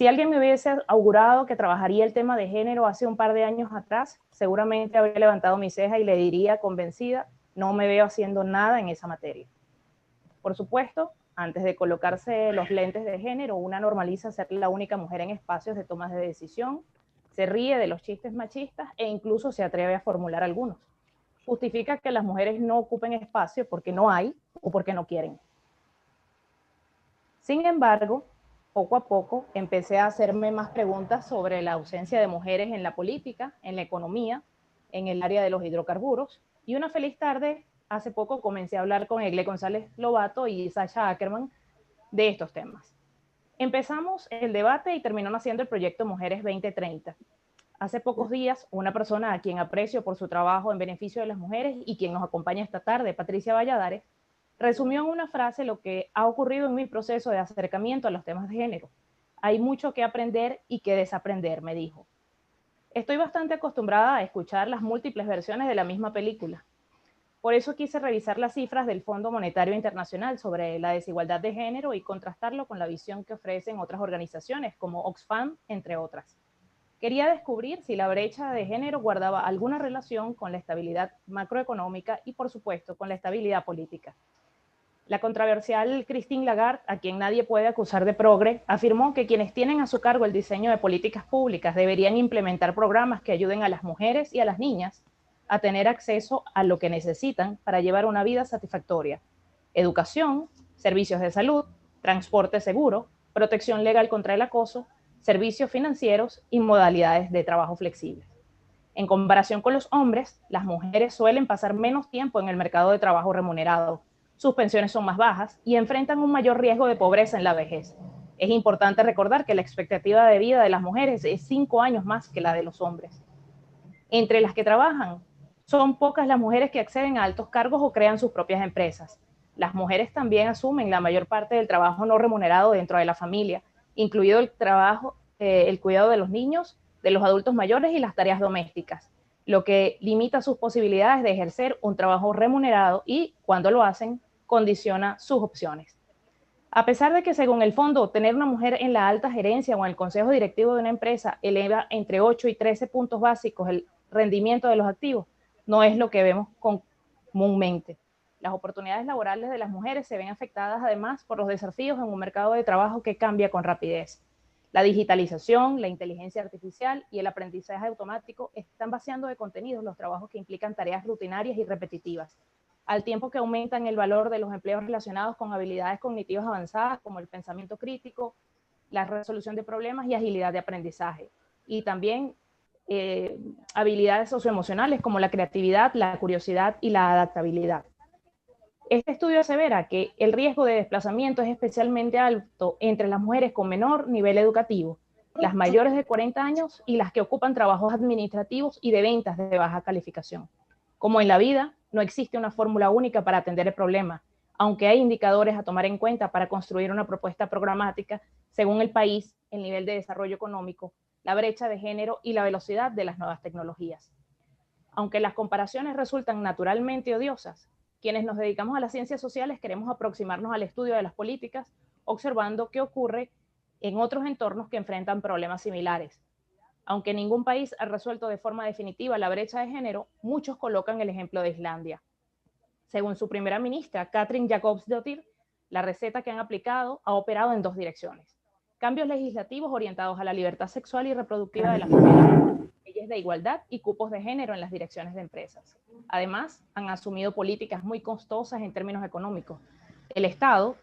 Si alguien me hubiese augurado que trabajaría el tema de género hace un par de años atrás, seguramente habría levantado mi ceja y le diría convencida, no me veo haciendo nada en esa materia. Por supuesto, antes de colocarse los lentes de género, una normaliza ser la única mujer en espacios de tomas de decisión, se ríe de los chistes machistas e incluso se atreve a formular algunos. Justifica que las mujeres no ocupen espacio porque no hay o porque no quieren. Sin embargo, poco a poco empecé a hacerme más preguntas sobre la ausencia de mujeres en la política, en la economía, en el área de los hidrocarburos, y una feliz tarde, hace poco comencé a hablar con Egle González Lobato y Sasha Ackerman de estos temas. Empezamos el debate y terminó naciendo el proyecto Mujeres 2030. Hace pocos días, una persona a quien aprecio por su trabajo en beneficio de las mujeres y quien nos acompaña esta tarde, Patricia Valladares, resumió en una frase lo que ha ocurrido en mi proceso de acercamiento a los temas de género. Hay mucho que aprender y que desaprender, me dijo. Estoy bastante acostumbrada a escuchar las múltiples versiones de la misma película. Por eso quise revisar las cifras del Fondo Monetario Internacional sobre la desigualdad de género y contrastarlo con la visión que ofrecen otras organizaciones como Oxfam, entre otras. Quería descubrir si la brecha de género guardaba alguna relación con la estabilidad macroeconómica y, por supuesto, con la estabilidad política. La controversial Christine Lagarde, a quien nadie puede acusar de progre, afirmó que quienes tienen a su cargo el diseño de políticas públicas deberían implementar programas que ayuden a las mujeres y a las niñas a tener acceso a lo que necesitan para llevar una vida satisfactoria: educación, servicios de salud, transporte seguro, protección legal contra el acoso, servicios financieros y modalidades de trabajo flexibles. En comparación con los hombres, las mujeres suelen pasar menos tiempo en el mercado de trabajo remunerado, sus pensiones son más bajas y enfrentan un mayor riesgo de pobreza en la vejez. Es importante recordar que la expectativa de vida de las mujeres es 5 años más que la de los hombres. Entre las que trabajan, son pocas las mujeres que acceden a altos cargos o crean sus propias empresas. Las mujeres también asumen la mayor parte del trabajo no remunerado dentro de la familia, incluido el trabajo, el cuidado de los niños, de los adultos mayores y las tareas domésticas, lo que limita sus posibilidades de ejercer un trabajo remunerado y, cuando lo hacen, condiciona sus opciones. A pesar de que, según el fondo, tener una mujer en la alta gerencia o en el consejo directivo de una empresa eleva entre 8 y 13 puntos básicos el rendimiento de los activos, no es lo que vemos comúnmente. Las oportunidades laborales de las mujeres se ven afectadas además por los desafíos en un mercado de trabajo que cambia con rapidez. La digitalización, la inteligencia artificial y el aprendizaje automático están vaciando de contenidos los trabajos que implican tareas rutinarias y repetitivas, al tiempo que aumentan el valor de los empleos relacionados con habilidades cognitivas avanzadas como el pensamiento crítico, la resolución de problemas y agilidad de aprendizaje. Y también habilidades socioemocionales como la creatividad, la curiosidad y la adaptabilidad. Este estudio asevera que el riesgo de desplazamiento es especialmente alto entre las mujeres con menor nivel educativo, las mayores de 40 años y las que ocupan trabajos administrativos y de ventas de baja calificación. Como en la vida, no existe una fórmula única para atender el problema, aunque hay indicadores a tomar en cuenta para construir una propuesta programática según el país, el nivel de desarrollo económico, la brecha de género y la velocidad de las nuevas tecnologías. Aunque las comparaciones resultan naturalmente odiosas, quienes nos dedicamos a las ciencias sociales queremos aproximarnos al estudio de las políticas, observando qué ocurre en otros entornos que enfrentan problemas similares. Aunque ningún país ha resuelto de forma definitiva la brecha de género, muchos colocan el ejemplo de Islandia. Según su primera ministra, Katrín Jakobsdóttir, la receta que han aplicado ha operado en 2 direcciones: cambios legislativos orientados a la libertad sexual y reproductiva de las mujeres, leyes de igualdad y cupos de género en las direcciones de empresas. Además, han asumido políticas muy costosas en términos económicos. El Estado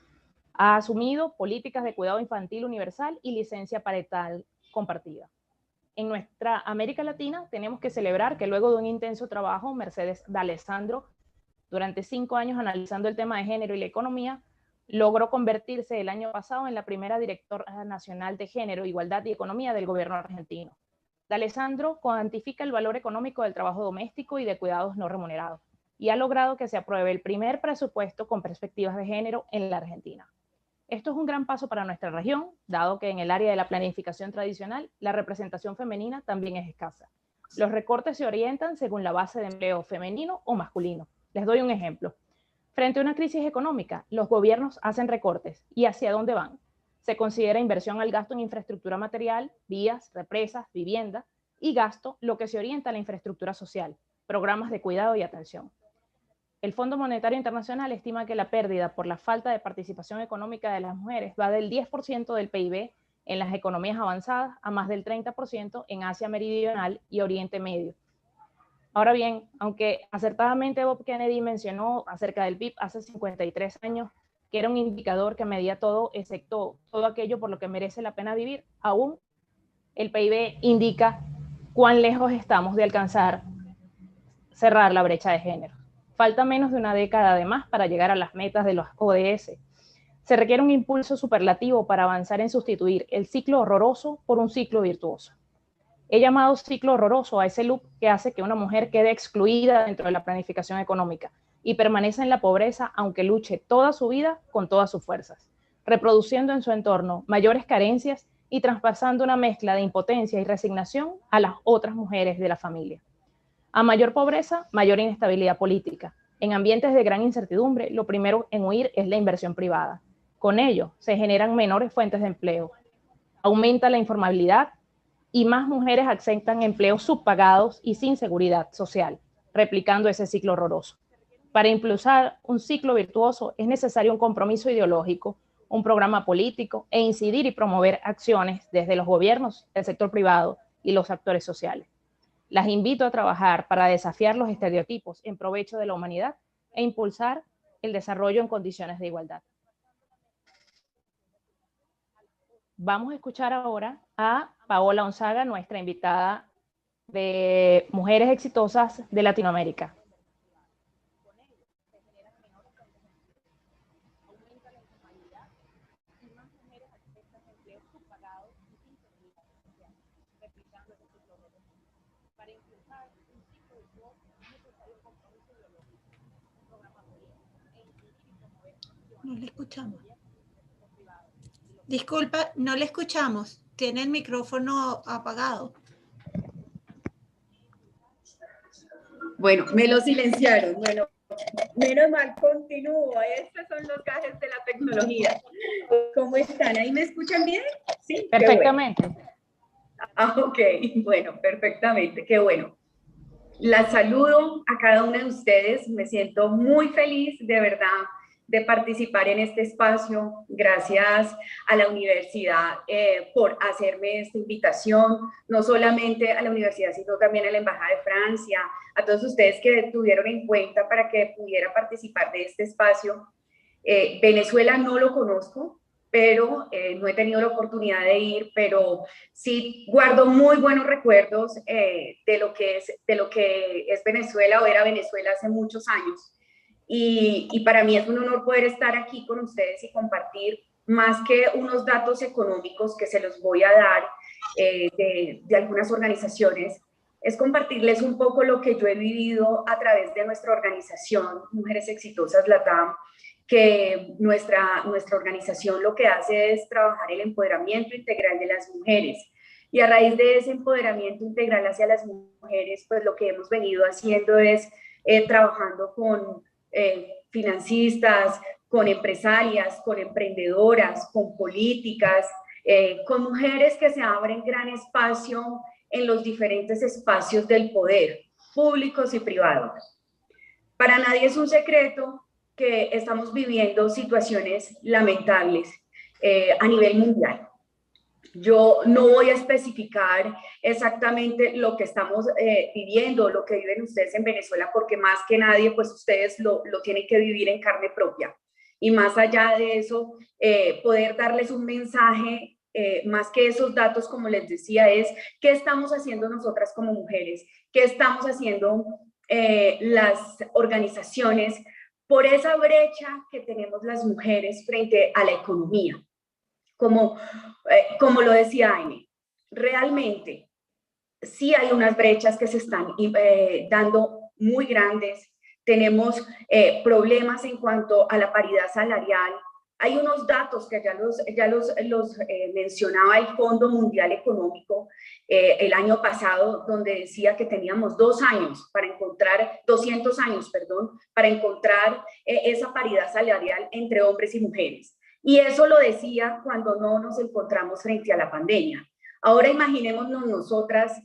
ha asumido políticas de cuidado infantil universal y licencia parental compartida. En nuestra América Latina tenemos que celebrar que luego de un intenso trabajo, Mercedes D'Alessandro, durante 5 años analizando el tema de género y la economía, logró convertirse el año pasado en la primera directora nacional de género, igualdad y economía del gobierno argentino. D'Alessandro cuantifica el valor económico del trabajo doméstico y de cuidados no remunerados y ha logrado que se apruebe el primer presupuesto con perspectivas de género en la Argentina. Esto es un gran paso para nuestra región, dado que en el área de la planificación tradicional la representación femenina también es escasa. Los recortes se orientan según la base de empleo femenino o masculino. Les doy un ejemplo. Frente a una crisis económica, los gobiernos hacen recortes. ¿Y hacia dónde van? Se considera inversión al gasto en infraestructura material, vías, represas, vivienda, y gasto lo que se orienta a la infraestructura social, programas de cuidado y atención. El Fondo Monetario Internacional estima que la pérdida por la falta de participación económica de las mujeres va del 10% del PIB en las economías avanzadas a más del 30% en Asia Meridional y Oriente Medio. Ahora bien, aunque acertadamente Bob Kennedy mencionó acerca del PIB hace 53 años, que era un indicador que medía todo, excepto todo aquello por lo que merece la pena vivir, aún el PIB indica cuán lejos estamos de alcanzar, cerrar la brecha de género. Falta menos de una década además para llegar a las metas de los ODS. Se requiere un impulso superlativo para avanzar en sustituir el ciclo horroroso por un ciclo virtuoso. He llamado ciclo horroroso a ese loop que hace que una mujer quede excluida dentro de la planificación económica y permanece en la pobreza aunque luche toda su vida con todas sus fuerzas, reproduciendo en su entorno mayores carencias y traspasando una mezcla de impotencia y resignación a las otras mujeres de la familia. A mayor pobreza, mayor inestabilidad política. En ambientes de gran incertidumbre, lo primero en huir es la inversión privada. Con ello, se generan menores fuentes de empleo. Aumenta la informabilidad y más mujeres aceptan empleos subpagados y sin seguridad social, replicando ese ciclo horroroso. Para impulsar un ciclo virtuoso es necesario un compromiso ideológico, un programa político e incidir y promover acciones desde los gobiernos, el sector privado y los actores sociales. Las invito a trabajar para desafiar los estereotipos en provecho de la humanidad e impulsar el desarrollo en condiciones de igualdad. Vamos a escuchar ahora a Paola Onzaga, nuestra invitada de Mujeres Exitosas de Latinoamérica. No le escuchamos. Disculpa, no le escuchamos. Tiene el micrófono apagado. Bueno, me lo silenciaron. Bueno, menos mal, continúo. Estos son los gajes de la tecnología. ¿Cómo están? ¿Ahí me escuchan bien? Sí, perfectamente. Bueno. Ok, bueno, perfectamente, qué bueno. Las saludo a cada una de ustedes. Me siento muy feliz, de verdad, de participar en este espacio. Gracias a la universidad por hacerme esta invitación, no solamente a la universidad, sino también a la Embajada de Francia, a todos ustedes que tuvieron en cuenta para que pudiera participar de este espacio. Venezuela no lo conozco, pero no he tenido la oportunidad de ir, pero sí guardo muy buenos recuerdos de lo que es Venezuela o era Venezuela hace muchos años. Y para mí es un honor poder estar aquí con ustedes y compartir más que unos datos económicos que se los voy a dar de algunas organizaciones, es compartirles un poco lo que yo he vivido a través de nuestra organización, Mujeres Exitosas LATAM, que nuestra organización lo que hace es trabajar el empoderamiento integral de las mujeres. Y a raíz de ese empoderamiento integral hacia las mujeres, pues lo que hemos venido haciendo es trabajando con financistas, con empresarias, con emprendedoras, con políticas, con mujeres que se abren gran espacio en los diferentes espacios del poder, públicos y privados. Para nadie es un secreto que estamos viviendo situaciones lamentables a nivel mundial. Yo no voy a especificar exactamente lo que estamos viviendo, lo que viven ustedes en Venezuela, porque más que nadie, pues ustedes lo tienen que vivir en carne propia. Y más allá de eso, poder darles un mensaje, más que esos datos, como les decía, es qué estamos haciendo nosotras como mujeres, qué estamos haciendo las organizaciones por esa brecha que tenemos las mujeres frente a la economía. Como lo decía Aine, realmente sí hay unas brechas que se están dando muy grandes. Tenemos problemas en cuanto a la paridad salarial. Hay unos datos que ya los mencionaba el Fondo Mundial Económico el año pasado, donde decía que teníamos 200 años para encontrar esa paridad salarial entre hombres y mujeres. Y eso lo decía cuando no nos encontramos frente a la pandemia. Ahora imaginémonos nosotras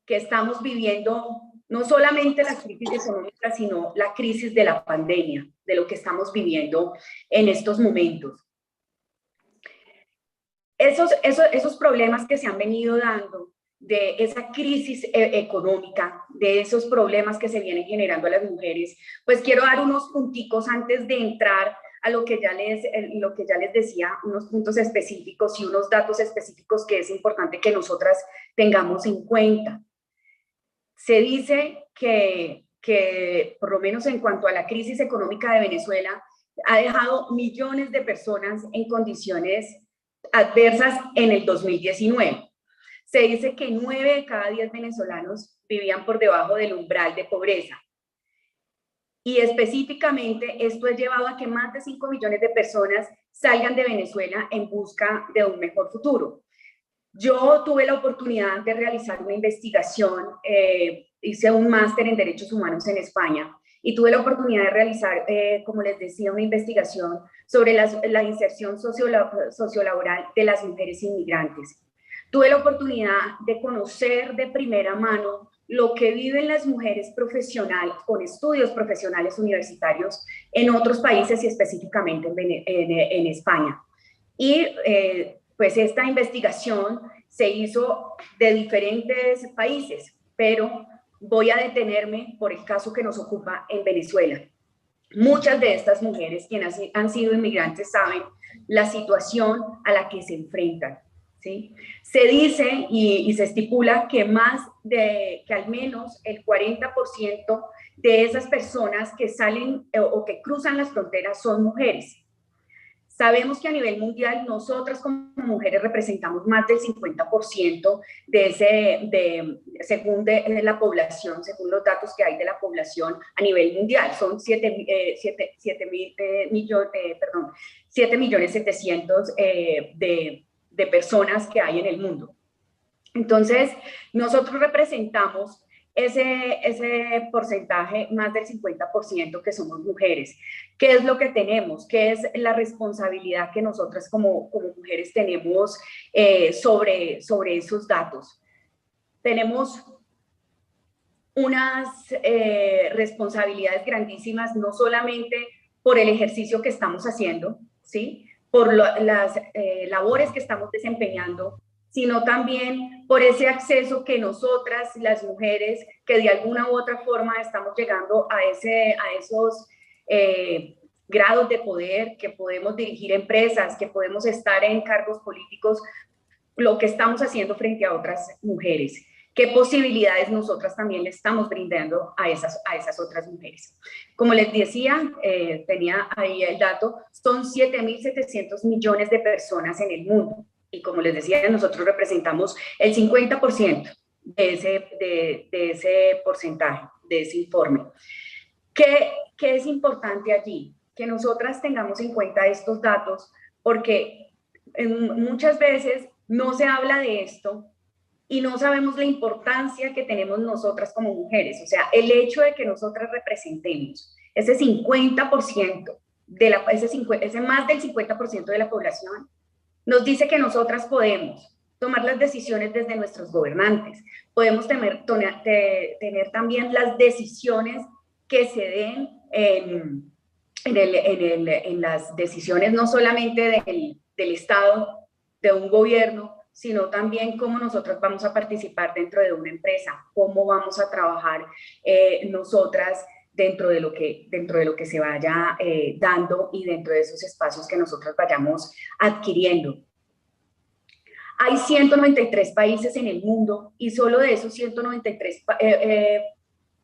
que estamos viviendo no solamente la crisis económica, sino la crisis de la pandemia, de lo que estamos viviendo en estos momentos. Esos problemas que se han venido dando, de esa crisis económica, de esos problemas que se vienen generando a las mujeres, pues quiero dar unos punticos antes de entrar a lo que ya les decía, unos puntos específicos y unos datos específicos que es importante que nosotras tengamos en cuenta. Se dice que por lo menos en cuanto a la crisis económica de Venezuela, ha dejado millones de personas en condiciones adversas en el 2019. Se dice que 9 de cada 10 venezolanos vivían por debajo del umbral de pobreza. Y específicamente esto ha llevado a que más de 5 millones de personas salgan de Venezuela en busca de un mejor futuro. Yo tuve la oportunidad de realizar una investigación, hice un máster en Derechos Humanos en España y tuve la oportunidad de realizar, como les decía, una investigación sobre la inserción sociolaboral de las mujeres inmigrantes. Tuve la oportunidad de conocer de primera mano lo que viven las mujeres profesionales con estudios profesionales universitarios en otros países y específicamente en España. Y pues esta investigación se hizo de diferentes países, pero voy a detenerme por el caso que nos ocupa en Venezuela. Muchas de estas mujeres, quienes han sido inmigrantes, saben la situación a la que se enfrentan, ¿sí? Se dice y se estipula que que al menos el 40% de esas personas que salen o que cruzan las fronteras son mujeres. Sabemos que a nivel mundial nosotras como mujeres representamos más del 50% según la población, según los datos que hay de la población a nivel mundial. Son 7.700.000 de personas que hay en el mundo. Entonces, nosotros representamos ese porcentaje, más del 50% que somos mujeres. ¿Qué es lo que tenemos? ¿Qué es la responsabilidad que nosotras como mujeres tenemos sobre esos datos? Tenemos unas responsabilidades grandísimas, no solamente por el ejercicio que estamos haciendo, ¿sí? Por las labores que estamos desempeñando, sino también por ese acceso que nosotras, las mujeres, que de alguna u otra forma estamos llegando a esos grados de poder, que podemos dirigir empresas, que podemos estar en cargos políticos, lo que estamos haciendo frente a otras mujeres. ¿Qué posibilidades nosotras también le estamos brindando a esas otras mujeres? Como les decía, tenía ahí el dato, son 7.700 millones de personas en el mundo. Y como les decía, nosotros representamos el 50% de ese porcentaje, de ese informe. ¿Qué es importante allí? Que nosotras tengamos en cuenta estos datos, porque muchas veces no se habla de esto y no sabemos la importancia que tenemos nosotras como mujeres. O sea, el hecho de que nosotras representemos ese 50%, ese más del 50% de la población, nos dice que nosotras podemos tomar las decisiones desde nuestros gobernantes, podemos tener también las decisiones que se den en las decisiones no solamente del Estado, de un gobierno, sino también cómo nosotros vamos a participar dentro de una empresa, cómo vamos a trabajar nosotras dentro de lo que se vaya dando y dentro de esos espacios que nosotros vayamos adquiriendo. Hay 193 países en el mundo y solo de esos 193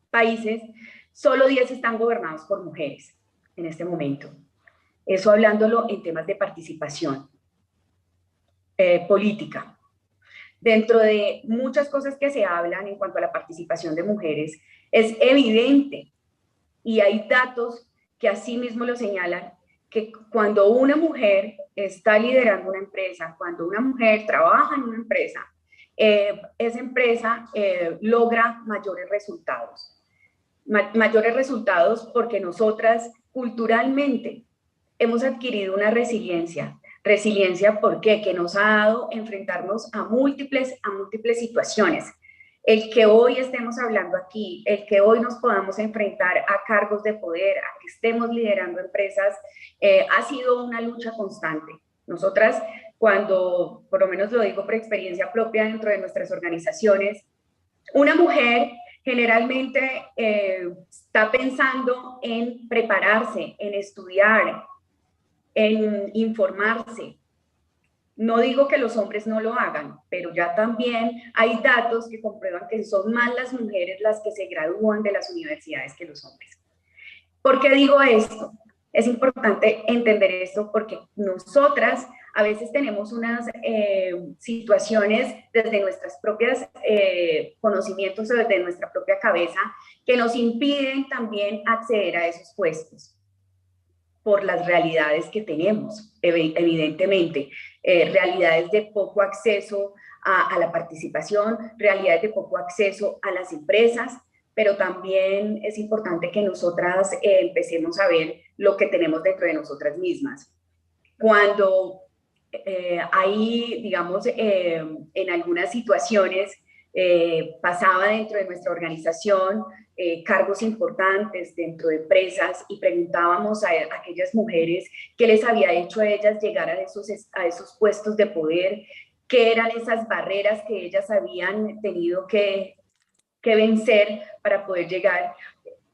países, solo 10 están gobernados por mujeres en este momento. Eso hablándolo en temas de participación política. Dentro de muchas cosas que se hablan en cuanto a la participación de mujeres, es evidente y hay datos que así mismo lo señalan, que cuando una mujer está liderando una empresa, cuando una mujer trabaja en una empresa, esa empresa logra mayores resultados. Mayores resultados porque nosotras culturalmente hemos adquirido una resiliencia. Resiliencia, ¿por qué? Que nos ha dado enfrentarnos a múltiples situaciones. El que hoy estemos hablando aquí, el que hoy nos podamos enfrentar a cargos de poder, a que estemos liderando empresas, ha sido una lucha constante. Nosotras, cuando, por lo menos lo digo por experiencia propia dentro de nuestras organizaciones, una mujer generalmente está pensando en prepararse, en estudiar, en informarse. No digo que los hombres no lo hagan, pero ya también hay datos que comprueban que son más las mujeres las que se gradúan de las universidades que los hombres. ¿Por qué digo esto? Es importante entender esto porque nosotras a veces tenemos unas situaciones desde nuestras propias conocimientos o desde nuestra propia cabeza que nos impiden también acceder a esos puestos por las realidades que tenemos, evidentemente, realidades de poco acceso a la participación, realidades de poco acceso a las empresas, pero también es importante que nosotras empecemos a ver lo que tenemos dentro de nosotras mismas. Cuando hay, digamos, en algunas situaciones pasaba dentro de nuestra organización cargos importantes dentro de empresas y preguntábamos a aquellas mujeres qué les había hecho a ellas llegar a esos puestos de poder, qué eran esas barreras que ellas habían tenido que vencer para poder llegar.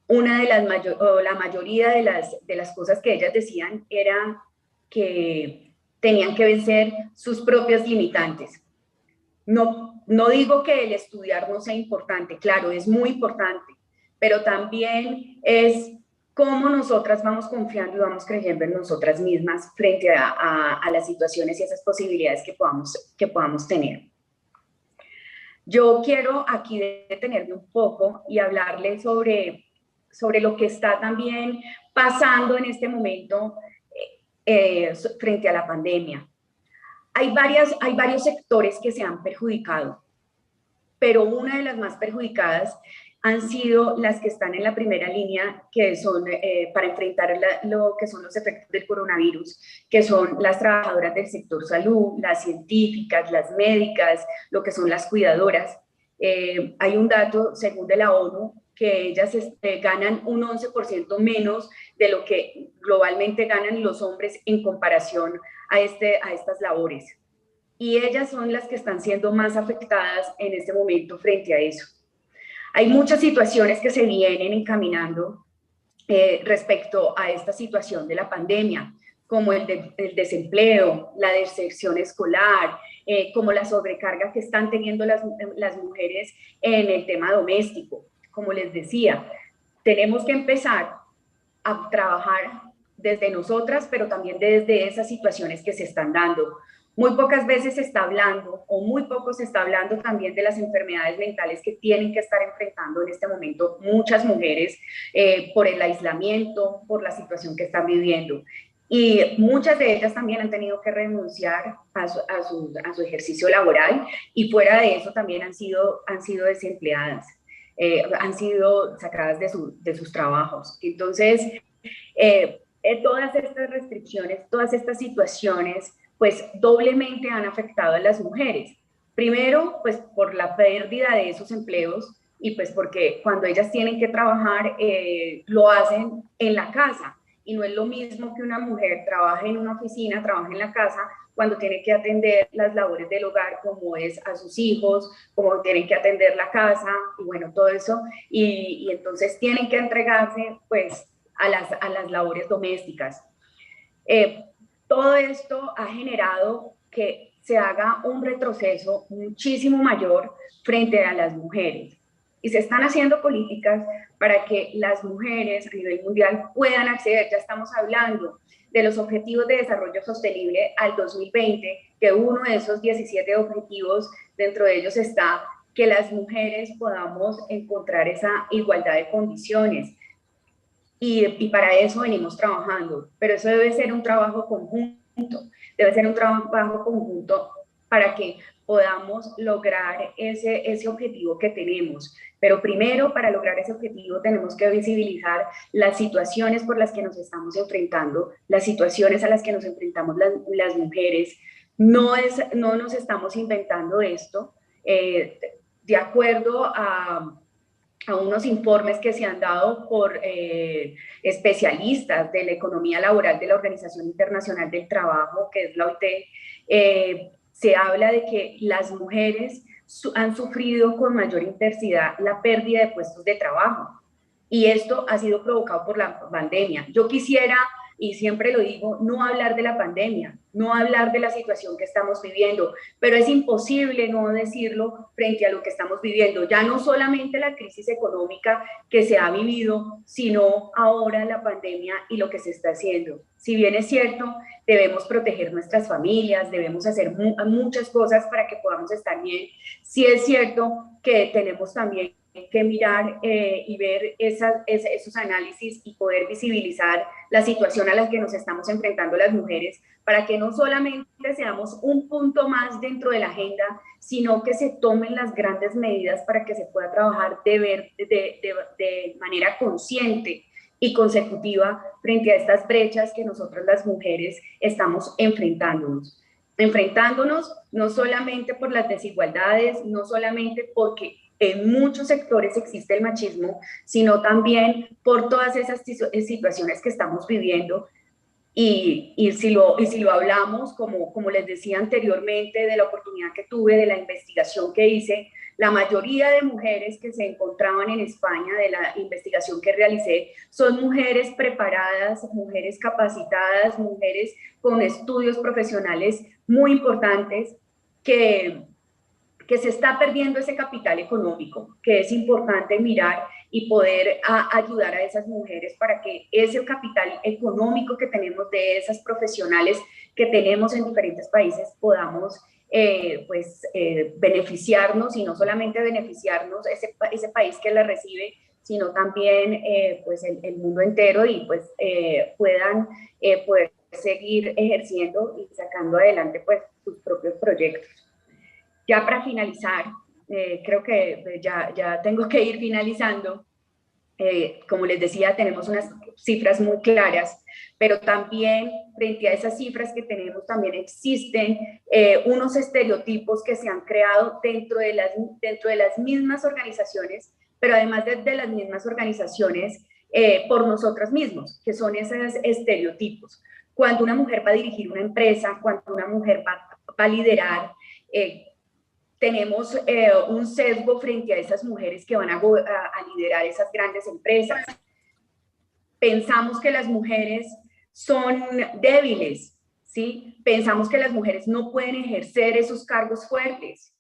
Una de las la mayoría de las cosas que ellas decían era que tenían que vencer sus propios limitantes. No digo que el estudiar no sea importante, claro, es muy importante, pero también es cómo nosotras vamos confiando y vamos creyendo en nosotras mismas frente a las situaciones y esas posibilidades que podamos tener. Yo quiero aquí detenerme un poco y hablarles sobre lo que está también pasando en este momento frente a la pandemia. Hay varios sectores que se han perjudicado, pero una de las más perjudicadas han sido las que están en la primera línea, que son para enfrentar lo que son los efectos del coronavirus, que son las trabajadoras del sector salud, las científicas, las médicas, lo que son las cuidadoras. Hay un dato, según de la ONU, que ellas ganan un 11% menos de lo que globalmente ganan los hombres en comparación a estas labores. Y ellas son las que están siendo más afectadas en este momento frente a eso. Hay muchas situaciones que se vienen encaminando respecto a esta situación de la pandemia, como el desempleo, la deserción escolar, como la sobrecarga que están teniendo las mujeres en el tema doméstico. Como les decía, tenemos que empezar a trabajar desde nosotras, pero también desde esas situaciones que se están dando. Muy pocas veces se está hablando, o muy poco se está hablando también de las enfermedades mentales que tienen que estar enfrentando en este momento muchas mujeres por el aislamiento, por la situación que están viviendo. Y muchas de ellas también han tenido que renunciar a su ejercicio laboral, y fuera de eso también han sido desempleadas, han sido sacadas de sus trabajos. Entonces, todas estas restricciones, todas estas situaciones, pues doblemente han afectado a las mujeres. Primero, pues por la pérdida de esos empleos, y pues porque cuando ellas tienen que trabajar, lo hacen en la casa, y no es lo mismo que una mujer trabaje en una oficina, trabaje en la casa, cuando tiene que atender las labores del hogar, como es a sus hijos, como tienen que atender la casa, y bueno, todo eso, y entonces tienen que entregarse, pues, a las labores domésticas. Todo esto ha generado que se haga un retroceso muchísimo mayor frente a las mujeres. Y se están haciendo políticas para que las mujeres a nivel mundial puedan acceder. Ya estamos hablando de los Objetivos de Desarrollo Sostenible al 2020, que uno de esos 17 objetivos, dentro de ellos está que las mujeres podamos encontrar esa igualdad de condiciones. Y para eso venimos trabajando, pero eso debe ser un trabajo conjunto, debe ser un trabajo conjunto para que podamos lograr ese objetivo que tenemos. Pero primero, para lograr ese objetivo, tenemos que visibilizar las situaciones por las que nos estamos enfrentando, las situaciones a las que nos enfrentamos las mujeres. No nos estamos inventando esto. De acuerdo a unos informes que se han dado por especialistas de la economía laboral de la Organización Internacional del Trabajo, que es la OIT, se habla de que las mujeres han sufrido con mayor intensidad la pérdida de puestos de trabajo, y esto ha sido provocado por la pandemia. Yo quisiera, y siempre lo digo, no hablar de la pandemia, no hablar de la situación que estamos viviendo, pero es imposible no decirlo frente a lo que estamos viviendo, ya no solamente la crisis económica que se ha vivido, sino ahora la pandemia y lo que se está haciendo. Si bien es cierto, debemos proteger nuestras familias, debemos hacer muchas cosas para que podamos estar bien, sí es cierto que tenemos también que mirar y ver esos análisis y poder visibilizar la situación a la que nos estamos enfrentando las mujeres, para que no solamente seamos un punto más dentro de la agenda, sino que se tomen las grandes medidas para que se pueda trabajar de manera consciente y consecutiva frente a estas brechas que nosotras las mujeres estamos enfrentándonos no solamente por las desigualdades, no solamente porque en muchos sectores existe el machismo, sino también por todas esas situaciones que estamos viviendo. Y si lo hablamos, como les decía anteriormente, de la oportunidad que tuve, de la investigación que hice, la mayoría de mujeres que se encontraban en España, de la investigación que realicé, son mujeres preparadas, mujeres capacitadas, mujeres con estudios profesionales muy importantes, que se está perdiendo ese capital económico, que es importante mirar y poder ayudar a esas mujeres para que ese capital económico que tenemos de esas profesionales que tenemos en diferentes países podamos beneficiarnos, y no solamente beneficiarnos ese país que la recibe, sino también pues el mundo entero, y pues puedan poder seguir ejerciendo y sacando adelante pues sus propios proyectos. Ya para finalizar, creo que ya tengo que ir finalizando. Como les decía, tenemos unas cifras muy claras, pero también frente a esas cifras que tenemos también existen unos estereotipos que se han creado dentro de las mismas organizaciones, pero además de las mismas organizaciones por nosotros mismos, que son esos estereotipos. Cuando una mujer va a dirigir una empresa, cuando una mujer va a liderar, tenemos un sesgo frente a esas mujeres que van a liderar esas grandes empresas. Pensamos que las mujeres son débiles, ¿sí? Pensamos que las mujeres no pueden ejercer esos cargos fuertes.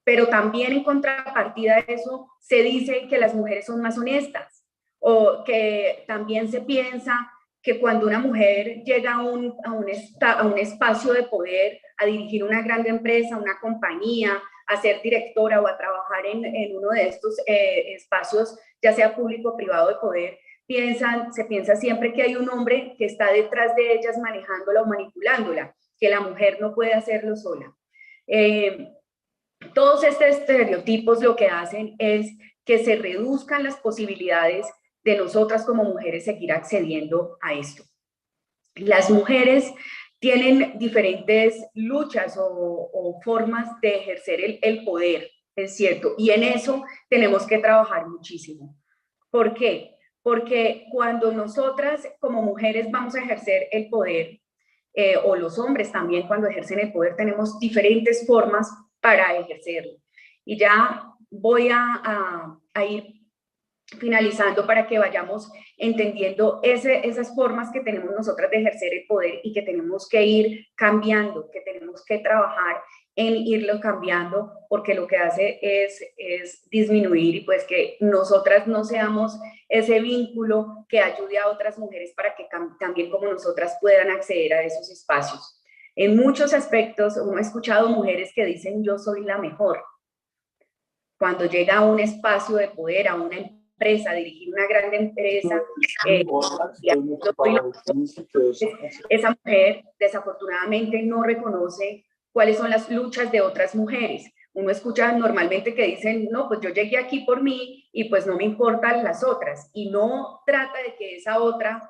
Pero también en contrapartida de eso se dice que las mujeres son más honestas, o que también se piensa que cuando una mujer llega a un espacio de poder, a dirigir una gran empresa, una compañía, a ser directora o a trabajar en uno de estos espacios, ya sea público o privado de poder, se piensa siempre que hay un hombre que está detrás de ellas manejándola o manipulándola, que la mujer no puede hacerlo sola. Todos estos estereotipos lo que hacen es que se reduzcan las posibilidades de nosotras como mujeres seguir accediendo a esto. Las mujeres tienen diferentes luchas o formas de ejercer el poder, es cierto, y en eso tenemos que trabajar muchísimo. ¿Por qué? Porque cuando nosotras como mujeres vamos a ejercer el poder, o los hombres también cuando ejercen el poder, tenemos diferentes formas para ejercerlo. Y ya voy a ir finalizando para que vayamos entendiendo esas formas que tenemos nosotras de ejercer el poder y que tenemos que ir cambiando, que tenemos que trabajar en irlo cambiando, porque lo que hace es disminuir, y pues que nosotras no seamos ese vínculo que ayude a otras mujeres para que también como nosotras puedan acceder a esos espacios. En muchos aspectos uno ha escuchado mujeres que dicen yo soy la mejor. Cuando llega a un espacio de poder, a una empresa, a dirigir una gran empresa, esa mujer desafortunadamente no reconoce cuáles son las luchas de otras mujeres. Uno escucha normalmente que dicen, no, pues yo llegué aquí por mí y pues no me importan las otras, y no trata de que esa otra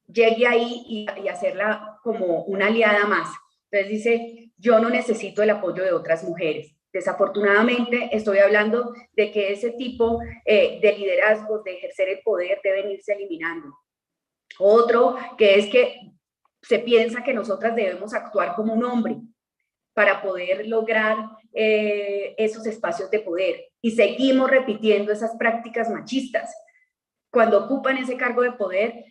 llegue ahí y hacerla como una aliada más. Entonces dice, yo no necesito el apoyo de otras mujeres. Desafortunadamente estoy hablando de que ese tipo de liderazgos, de ejercer el poder, deben irse eliminando. Otro que es que se piensa que nosotras debemos actuar como un hombre para poder lograr esos espacios de poder, y seguimos repitiendo esas prácticas machistas. Cuando ocupan ese cargo de poder,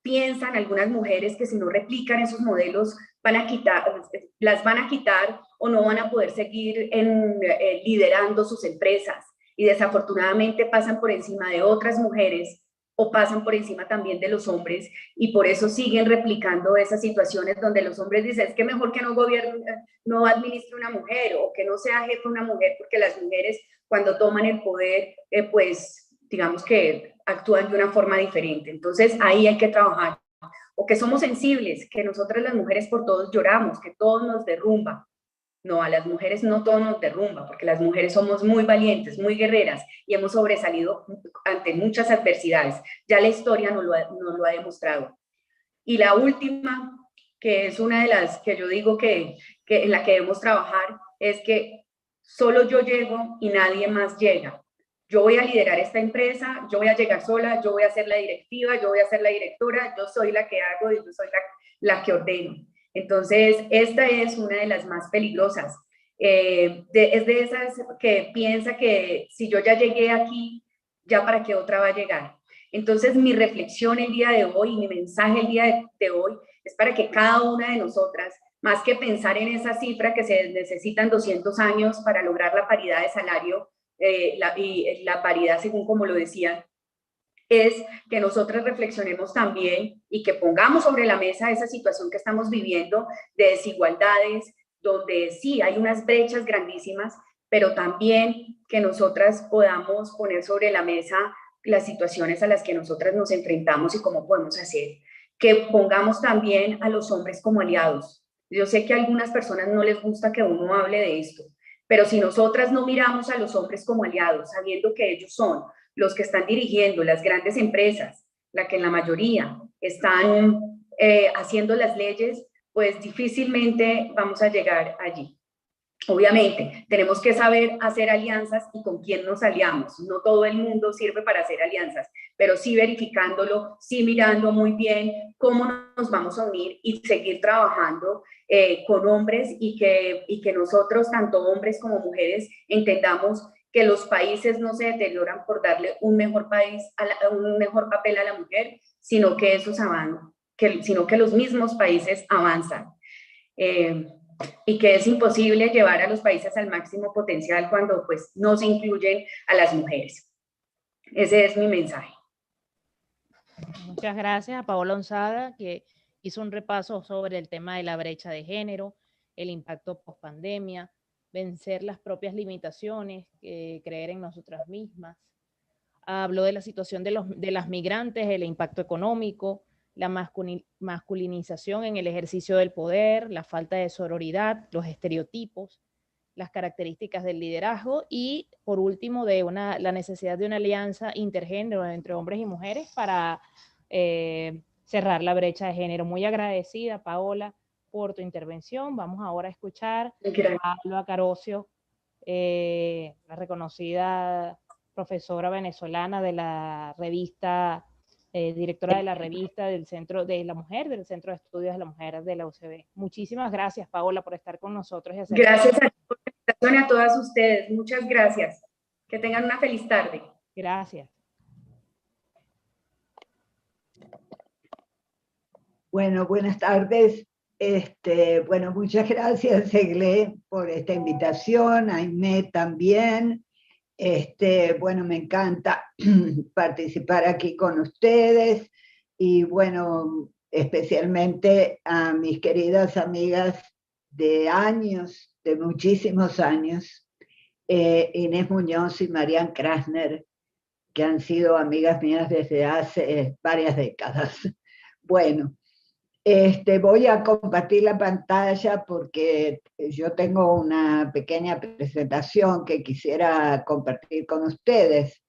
piensan algunas mujeres que si no replican esos modelos las van a quitar o no van a poder seguir liderando sus empresas, y desafortunadamente pasan por encima de otras mujeres o pasan por encima también de los hombres, y por eso siguen replicando esas situaciones donde los hombres dicen, es que mejor que no gobierne, no administre una mujer, o que no sea jefe una mujer, porque las mujeres cuando toman el poder, pues digamos que actúan de una forma diferente. Entonces ahí hay que trabajar. O que somos sensibles, que nosotras las mujeres por todos lloramos, que todo nos derrumba. No, a las mujeres no todo nos derrumba, porque las mujeres somos muy valientes, muy guerreras, y hemos sobresalido ante muchas adversidades. Ya la historia nos lo ha demostrado. Y la última, que es una de las que yo digo que en la que debemos trabajar, es que solo yo llego y nadie más llega. Yo voy a liderar esta empresa, yo voy a llegar sola, yo voy a ser la directiva, yo voy a ser la directora, yo soy la que hago y yo soy la que ordeno. Entonces, esta es una de las más peligrosas. Es de esas que piensa que si yo ya llegué aquí, ya para qué otra va a llegar. Entonces, mi reflexión el día de hoy, mi mensaje el día de hoy, es para que cada una de nosotras, más que pensar en esa cifra que se necesitan 200 años para lograr la paridad de salario, y la paridad según como lo decían, es que nosotros reflexionemos también y que pongamos sobre la mesa esa situación que estamos viviendo de desigualdades, donde sí hay unas brechas grandísimas, pero también que nosotras podamos poner sobre la mesa las situaciones a las que nosotras nos enfrentamos y cómo podemos hacer. Que pongamos también a los hombres como aliados. Yo sé que a algunas personas no les gusta que uno hable de esto, pero si nosotras no miramos a los hombres como aliados, sabiendo que ellos son los que están dirigiendo las grandes empresas, la que en la mayoría están haciendo las leyes, pues difícilmente vamos a llegar allí. Obviamente, tenemos que saber hacer alianzas y con quién nos aliamos. No todo el mundo sirve para hacer alianzas, pero sí verificándolo, sí mirando muy bien cómo nos vamos a unir y seguir trabajando con hombres, y que nosotros, tanto hombres como mujeres, entendamos que los países no se deterioran por darle un mejor papel a la mujer, sino que esos avanzan, sino que los mismos países avanzan. Y que es imposible llevar a los países al máximo potencial cuando pues no se incluyen a las mujeres. Ese es mi mensaje. Muchas gracias a Paola Onzaga, que hizo un repaso sobre el tema de la brecha de género, el impacto post-pandemia, vencer las propias limitaciones, creer en nosotras mismas. Habló de la situación de las migrantes, el impacto económico, la masculinización en el ejercicio del poder, la falta de sororidad, los estereotipos, las características del liderazgo, y por último la necesidad de una alianza intergénero entre hombres y mujeres para cerrar la brecha de género. Muy agradecida, Paola, por tu intervención. Vamos ahora a escuchar a Alba Carocio, la reconocida profesora venezolana de la revista, directora de la revista del Centro de la Mujer, del Centro de Estudios de la Mujer de la UCB. Muchísimas gracias, Paola, por estar con nosotros. Y gracias a ti por la invitación, a todas ustedes. Muchas gracias. Que tengan una feliz tarde. Gracias. Bueno, buenas tardes. Bueno, muchas gracias, Egle, por esta invitación, a Aimé también. Bueno, me encanta participar aquí con ustedes, y bueno, especialmente a mis queridas amigas de años, de muchísimos años, Inés Muñoz y Marian Krasner, que han sido amigas mías desde hace varias décadas. Bueno, Voy a compartir la pantalla porque yo tengo una pequeña presentación que quisiera compartir con ustedes.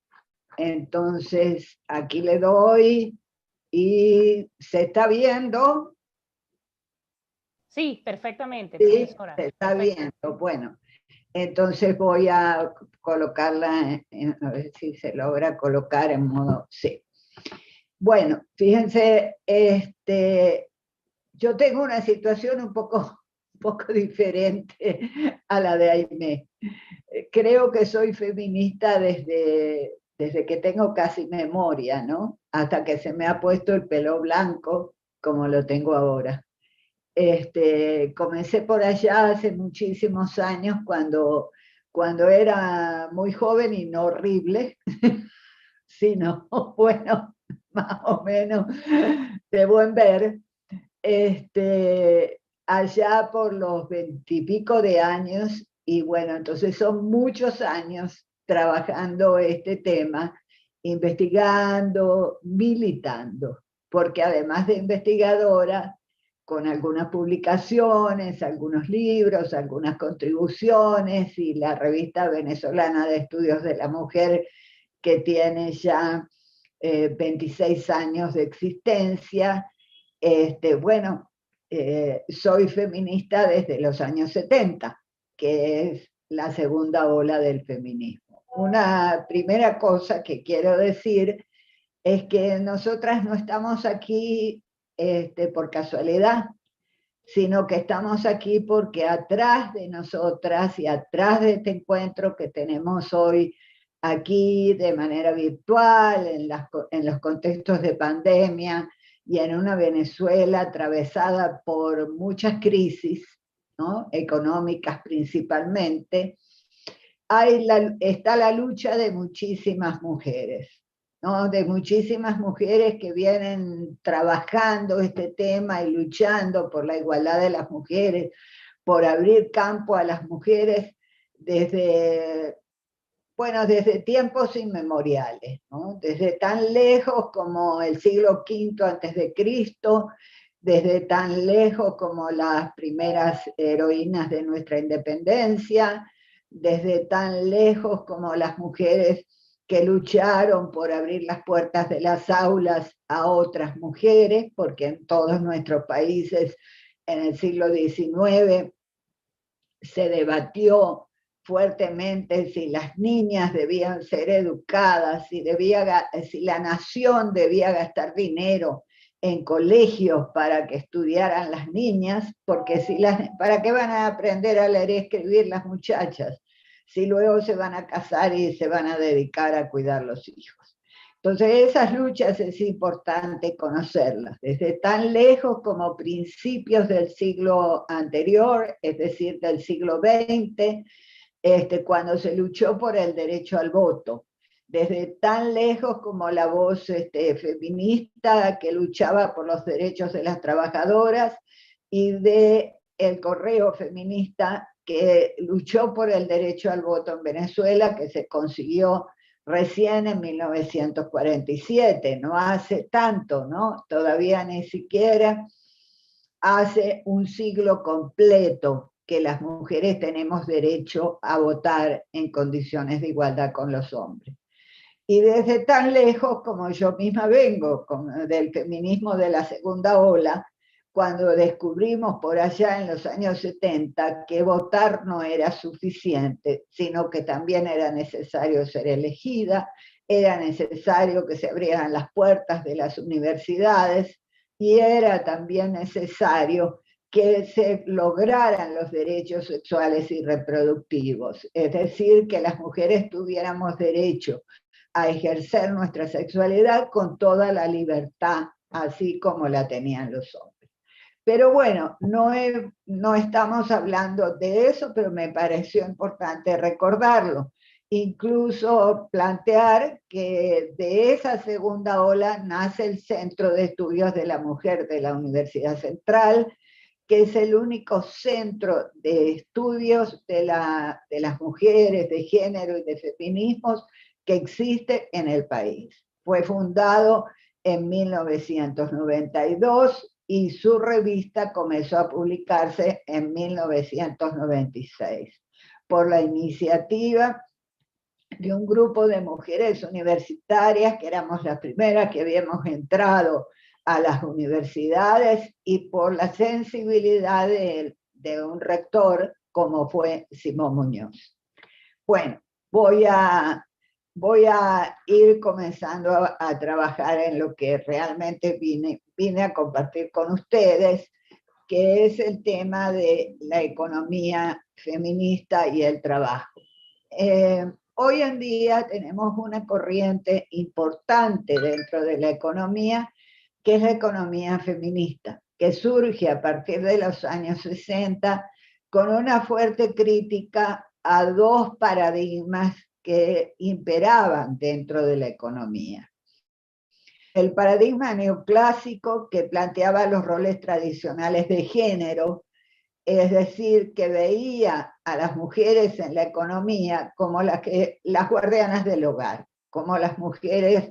Entonces, aquí le doy y se está viendo. Sí, perfectamente, Sí, profesora. se está Perfecto. viendo. Bueno, entonces voy a colocarla, a ver si se logra colocar en modo sí. Bueno, fíjense, yo tengo una situación un poco diferente a la de Aimé. Creo que soy feminista desde que tengo casi memoria, ¿no? Hasta que se me ha puesto el pelo blanco, como lo tengo ahora. Comencé por allá hace muchísimos años cuando era muy joven y no horrible, sino, bueno, más o menos de buen ver, allá por los 20 y pico de años, y bueno, entonces son muchos años trabajando este tema, investigando, militando, porque además de investigadora, con algunas publicaciones, algunos libros, algunas contribuciones, y la revista venezolana de estudios de la mujer, que tiene ya 26 años de existencia. Bueno, soy feminista desde los años 70, que es la segunda ola del feminismo. Una primera cosa que quiero decir es que nosotras no estamos aquí por casualidad, sino que estamos aquí porque atrás de nosotras y atrás de este encuentro que tenemos hoy aquí de manera virtual, en los contextos de pandemia y en una Venezuela atravesada por muchas crisis, ¿no? Económicas principalmente, está la lucha de muchísimas mujeres, ¿no? De muchísimas mujeres que vienen trabajando este tema y luchando por la igualdad de las mujeres, por abrir campo a las mujeres desde, bueno, desde tiempos inmemoriales, ¿no? Desde tan lejos como el siglo V antes de Cristo, desde tan lejos como las primeras heroínas de nuestra independencia, desde tan lejos como las mujeres que lucharon por abrir las puertas de las aulas a otras mujeres, porque en todos nuestros países en el siglo XIX se debatió fuertemente si las niñas debían ser educadas, si la nación debía gastar dinero en colegios para que estudiaran las niñas, porque ¿para qué van a aprender a leer y escribir las muchachas si luego se van a casar y se van a dedicar a cuidar los hijos? Entonces esas luchas es importante conocerlas, desde tan lejos como principios del siglo anterior, es decir, del siglo XX, cuando se luchó por el derecho al voto, desde tan lejos como la voz feminista que luchaba por los derechos de las trabajadoras y de el correo feminista que luchó por el derecho al voto en Venezuela, que se consiguió recién en 1947, no hace tanto, ¿no? Todavía ni siquiera hace un siglo completo que las mujeres tenemos derecho a votar en condiciones de igualdad con los hombres. Y desde tan lejos como yo misma vengo, del feminismo de la segunda ola, cuando descubrimos por allá en los años 70 que votar no era suficiente, sino que también era necesario ser elegida, era necesario que se abrieran las puertas de las universidades y era también necesario que se lograran los derechos sexuales y reproductivos, es decir, que las mujeres tuviéramos derecho a ejercer nuestra sexualidad con toda la libertad, así como la tenían los hombres. Pero bueno, no estamos hablando de eso, pero me pareció importante recordarlo. Incluso plantear que de esa segunda ola nace el Centro de Estudios de la Mujer de la Universidad Central, que es el único centro de estudios de las mujeres, de género y de feminismos que existe en el país. Fue fundado en 1992 y su revista comenzó a publicarse en 1996 por la iniciativa de un grupo de mujeres universitarias, que éramos las primeras que habíamos entrado a las universidades, y por la sensibilidad de un rector como fue Simón Muñoz. Bueno, voy a ir comenzando a trabajar en lo que realmente vine a compartir con ustedes, que es el tema de la economía feminista y el trabajo. Hoy en día tenemos una corriente importante dentro de la economía, que es la economía feminista, que surge a partir de los años 60 con una fuerte crítica a dos paradigmas que imperaban dentro de la economía. El paradigma neoclásico, que planteaba los roles tradicionales de género, es decir, que veía a las mujeres en la economía como las guardianas del hogar, como las mujeres,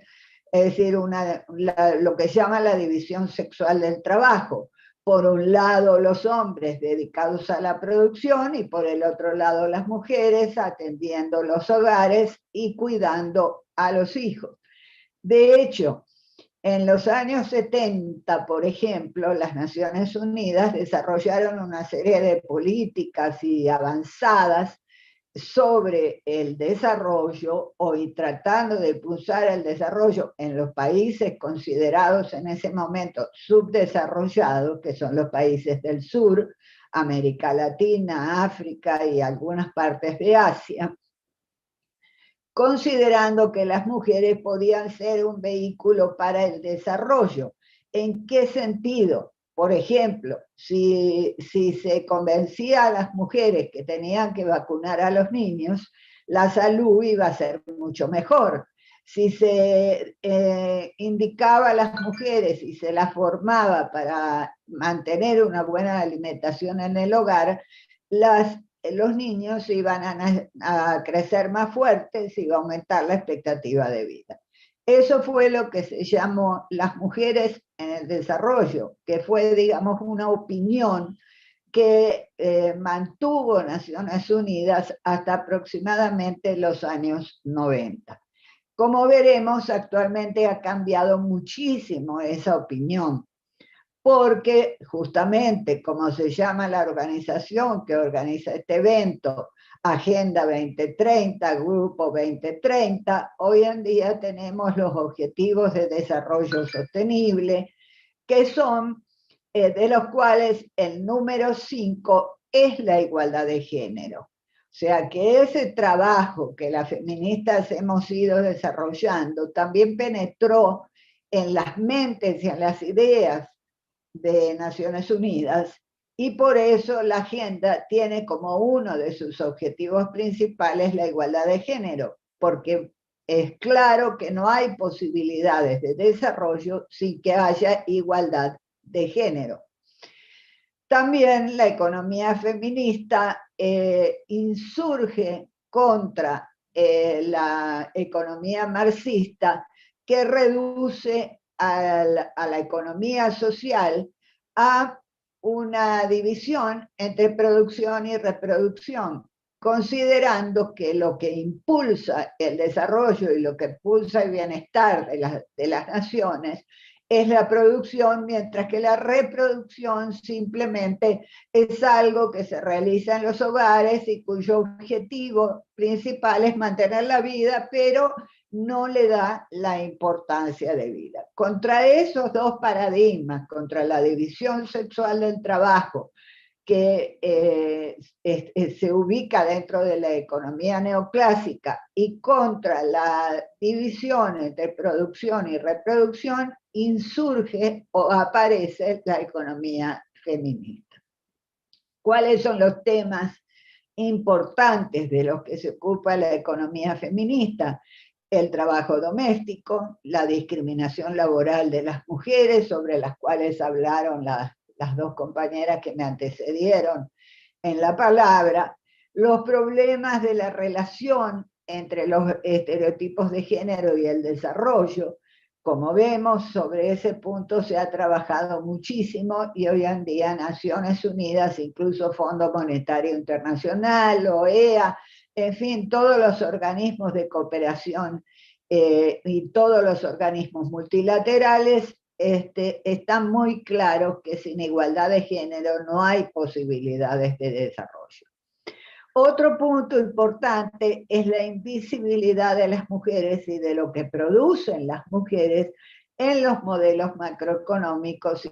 es decir, lo que se llama la división sexual del trabajo. Por un lado los hombres dedicados a la producción y por el otro lado las mujeres atendiendo los hogares y cuidando a los hijos. De hecho, en los años 70, por ejemplo, las Naciones Unidas desarrollaron una serie de políticas y avanzadas sobre el desarrollo, y tratando de impulsar el desarrollo en los países considerados en ese momento subdesarrollados, que son los países del sur, América Latina, África y algunas partes de Asia, considerando que las mujeres podían ser un vehículo para el desarrollo. ¿En qué sentido? Por ejemplo, si se convencía a las mujeres que tenían que vacunar a los niños, la salud iba a ser mucho mejor. Si se indicaba a las mujeres y se las formaba para mantener una buena alimentación en el hogar, los niños iban a crecer más fuertes, iba a aumentar la expectativa de vida. Eso fue lo que se llamó las mujeres en el desarrollo, que fue, digamos, una opinión que mantuvo Naciones Unidas hasta aproximadamente los años 90. Como veremos, actualmente ha cambiado muchísimo esa opinión, porque justamente como se llama la organización que organiza este evento, Agenda 2030, Grupo 2030, hoy en día tenemos los Objetivos de Desarrollo Sostenible, que son, de los cuales el número 5 es la igualdad de género. O sea que ese trabajo que las feministas hemos ido desarrollando también penetró en las mentes y en las ideas de Naciones Unidas, y por eso la agenda tiene como uno de sus objetivos principales la igualdad de género, porque es claro que no hay posibilidades de desarrollo sin que haya igualdad de género. También la economía feminista insurge contra la economía marxista, que reduce a la economía social a una división entre producción y reproducción, considerando que lo que impulsa el desarrollo y lo que impulsa el bienestar de las naciones es la producción, mientras que la reproducción simplemente es algo que se realiza en los hogares y cuyo objetivo principal es mantener la vida, pero no le da la importancia de vida. Contra esos dos paradigmas, contra la división sexual del trabajo, que se ubica dentro de la economía neoclásica, y contra la división entre producción y reproducción, insurge o aparece la economía feminista. ¿Cuáles son los temas importantes de los que se ocupa la economía feminista? El trabajo doméstico, la discriminación laboral de las mujeres, sobre las cuales hablaron las dos compañeras que me antecedieron en la palabra, los problemas de la relación entre los estereotipos de género y el desarrollo, como vemos, sobre ese punto se ha trabajado muchísimo y hoy en día Naciones Unidas, incluso Fondo Monetario Internacional, OEA, en fin, todos los organismos de cooperación y todos los organismos multilaterales están muy claros que sin igualdad de género no hay posibilidades de desarrollo. Otro punto importante es la invisibilidad de las mujeres y de lo que producen las mujeres en los modelos macroeconómicos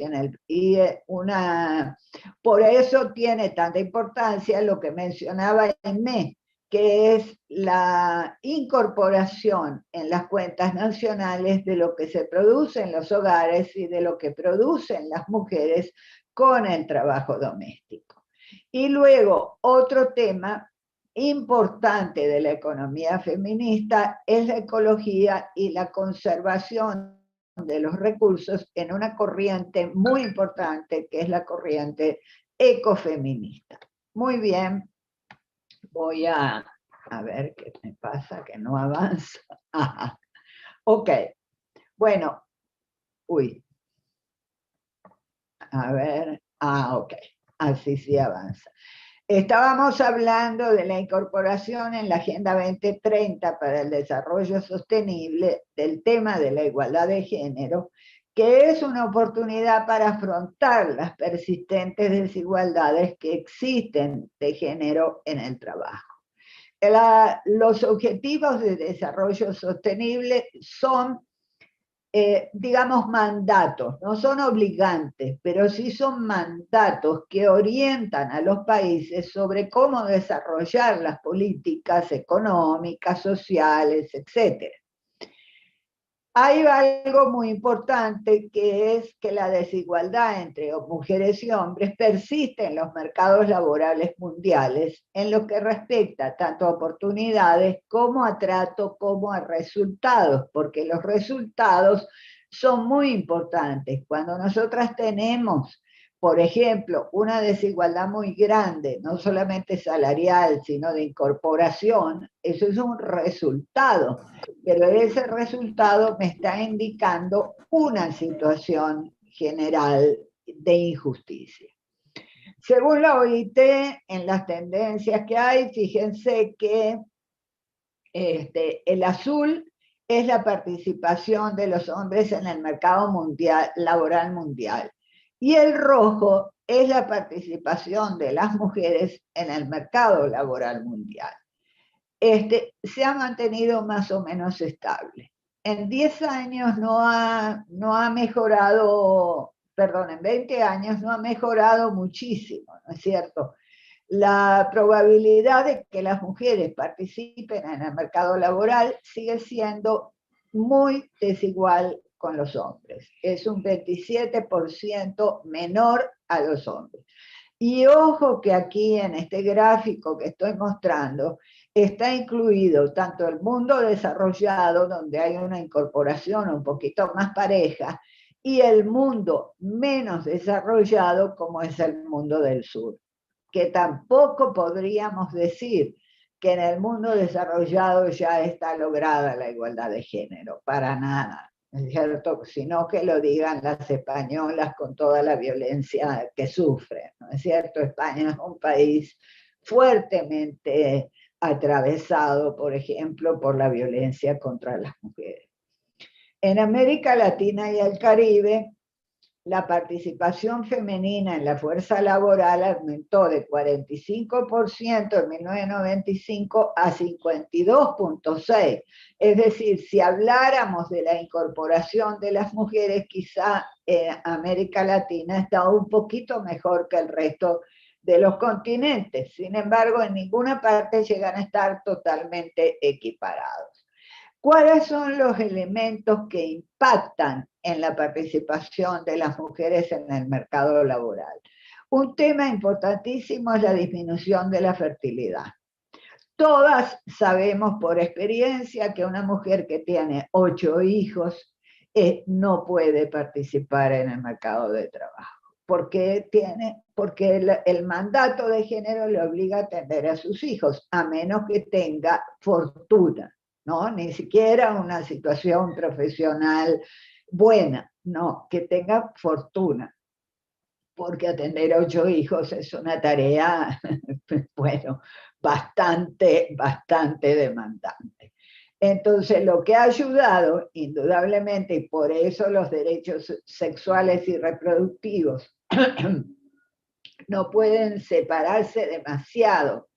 por eso tiene tanta importancia lo que mencionaba Inés, que es la incorporación en las cuentas nacionales de lo que se produce en los hogares y de lo que producen las mujeres con el trabajo doméstico. Y luego, otro tema importante de la economía feminista es la ecología y la conservación de los recursos en una corriente muy importante que es la corriente ecofeminista. Muy bien, voy a ver qué me pasa, que no avanza. Ok, bueno, a ver, ok, así sí avanza. Estábamos hablando de la incorporación en la Agenda 2030 para el Desarrollo Sostenible del tema de la igualdad de género, que es una oportunidad para afrontar las persistentes desigualdades que existen de género en el trabajo. Los objetivos de desarrollo sostenible son digamos, mandatos, no son obligantes, pero sí son mandatos que orientan a los países sobre cómo desarrollar las políticas económicas, sociales, etc. Hay algo muy importante que es que la desigualdad entre mujeres y hombres persiste en los mercados laborales mundiales en lo que respecta tanto a oportunidades como a trato como a resultados, porque los resultados son muy importantes. Cuando nosotras tenemos, por ejemplo, una desigualdad muy grande, no solamente salarial, sino de incorporación, eso es un resultado, pero ese resultado me está indicando una situación general de injusticia. Según la OIT, en las tendencias que hay, fíjense que el azul es la participación de los hombres en el mercado laboral mundial. Y el rojo es la participación de las mujeres en el mercado laboral mundial. Se ha mantenido más o menos estable. En 10 años no ha mejorado, perdón, en 20 años no ha mejorado muchísimo, ¿no es cierto? La probabilidad de que las mujeres participen en el mercado laboral sigue siendo muy desigual con los hombres. Es un 27% menor a los hombres. Y ojo que aquí en este gráfico que estoy mostrando está incluido tanto el mundo desarrollado, donde hay una incorporación un poquito más pareja, y el mundo menos desarrollado, como es el mundo del sur, que tampoco podríamos decir que en el mundo desarrollado ya está lograda la igualdad de género, para nada, ¿es cierto? Sino que lo digan las españolas con toda la violencia que sufren, ¿no es cierto? España es un país fuertemente atravesado, por ejemplo, por la violencia contra las mujeres. En América Latina y el Caribe, la participación femenina en la fuerza laboral aumentó de 45% en 1995 a 52.6%. Es decir, si habláramos de la incorporación de las mujeres, quizá América Latina está un poquito mejor que el resto de los continentes. Sin embargo, en ninguna parte llegan a estar totalmente equiparados. ¿Cuáles son los elementos que impactan en la participación de las mujeres en el mercado laboral? Un tema importantísimo es la disminución de la fertilidad. Todas sabemos por experiencia que una mujer que tiene 8 hijos no puede participar en el mercado de trabajo. Porque el mandato de género le obliga a atender a sus hijos, a menos que tenga fortuna, ¿no? Ni siquiera una situación profesional buena, no, que tenga fortuna, porque atender 8 hijos es una tarea, bueno, bastante demandante. Entonces, lo que ha ayudado, indudablemente, y por eso los derechos sexuales y reproductivos no pueden separarse demasiado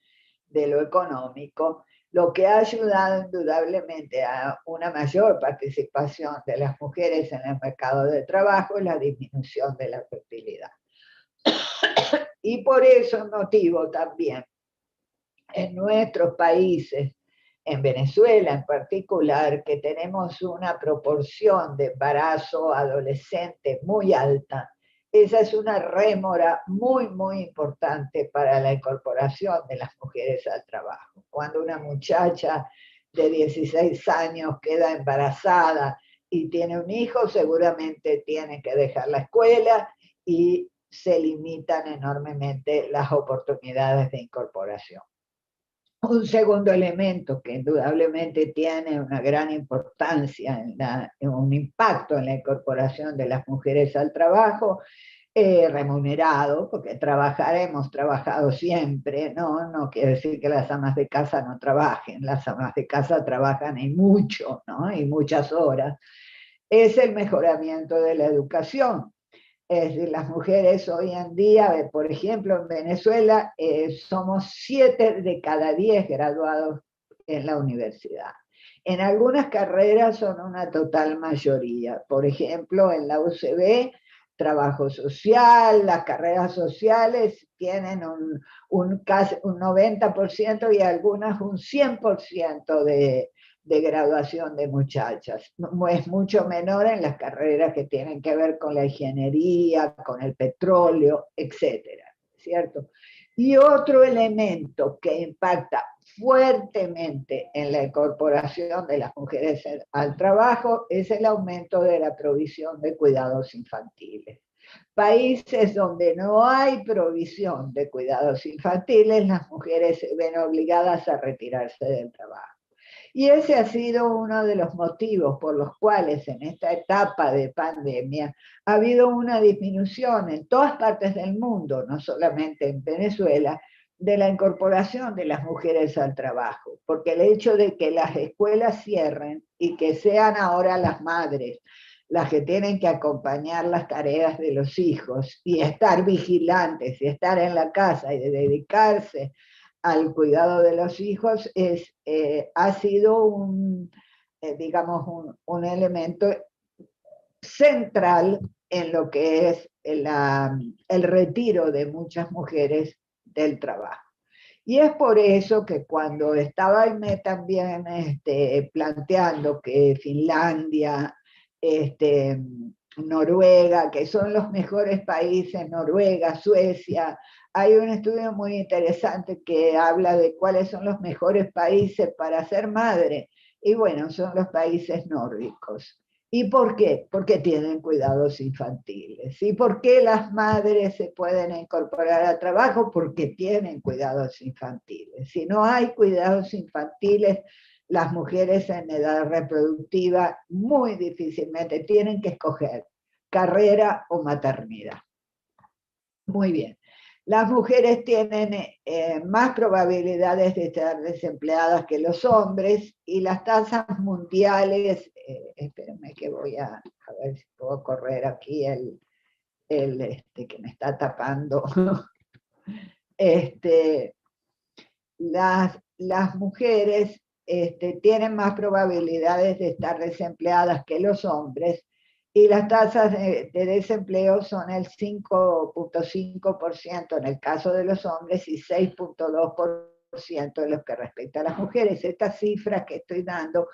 de lo económico, lo que ha ayudado indudablemente a una mayor participación de las mujeres en el mercado de trabajo es la disminución de la fertilidad. Y por eso motivo también en nuestros países, en Venezuela en particular, que tenemos una proporción de embarazo adolescente muy alta, esa es una rémora muy importante para la incorporación de las mujeres al trabajo. Cuando una muchacha de 16 años queda embarazada y tiene un hijo, seguramente tiene que dejar la escuela y se limitan enormemente las oportunidades de incorporación. Un segundo elemento que indudablemente tiene una gran importancia, un impacto en la incorporación de las mujeres al trabajo, remunerado, porque trabajar hemos trabajado siempre, ¿no? No quiere decir que las amas de casa no trabajen, las amas de casa trabajan y mucho, ¿no? Y muchas horas. Es el mejoramiento de la educación. Es decir, las mujeres hoy en día, por ejemplo, en Venezuela, somos 7 de cada 10 graduados en la universidad. En algunas carreras son una total mayoría. Por ejemplo, en la UCB, trabajo social, las carreras sociales tienen casi un 90% y algunas un 100% de graduación de muchachas. Es mucho menor en las carreras que tienen que ver con la ingeniería, con el petróleo, etcétera, ¿cierto? Y otro elemento que impacta fuertemente en la incorporación de las mujeres al trabajo es el aumento de la provisión de cuidados infantiles. Países donde no hay provisión de cuidados infantiles, las mujeres se ven obligadas a retirarse del trabajo. Y ese ha sido uno de los motivos por los cuales en esta etapa de pandemia ha habido una disminución en todas partes del mundo, no solamente en Venezuela, de la incorporación de las mujeres al trabajo, porque el hecho de que las escuelas cierren y que sean ahora las madres las que tienen que acompañar las tareas de los hijos y estar vigilantes y estar en la casa y dedicarse al cuidado de los hijos ha sido digamos, un elemento central en lo que es el retiro de muchas mujeres del trabajo. Y es por eso que cuando estaba también planteando que Finlandia, Noruega, que son los mejores países, Noruega, Suecia, hay un estudio muy interesante que habla de cuáles son los mejores países para ser madre. Y bueno, son los países nórdicos. ¿Y por qué? Porque tienen cuidados infantiles. ¿Y por qué las madres se pueden incorporar al trabajo? Porque tienen cuidados infantiles. Si no hay cuidados infantiles, las mujeres en edad reproductiva muy difícilmente tienen que escoger carrera o maternidad. Muy bien. Las mujeres tienen más probabilidades de estar desempleadas que los hombres y las tasas mundiales, espérenme que voy a ver si puedo correr aquí que me está tapando. Las mujeres tienen más probabilidades de estar desempleadas que los hombres y las tasas de desempleo son el 5.5% en el caso de los hombres y 6.2% en lo que respecta a las mujeres. Estas cifras que estoy dando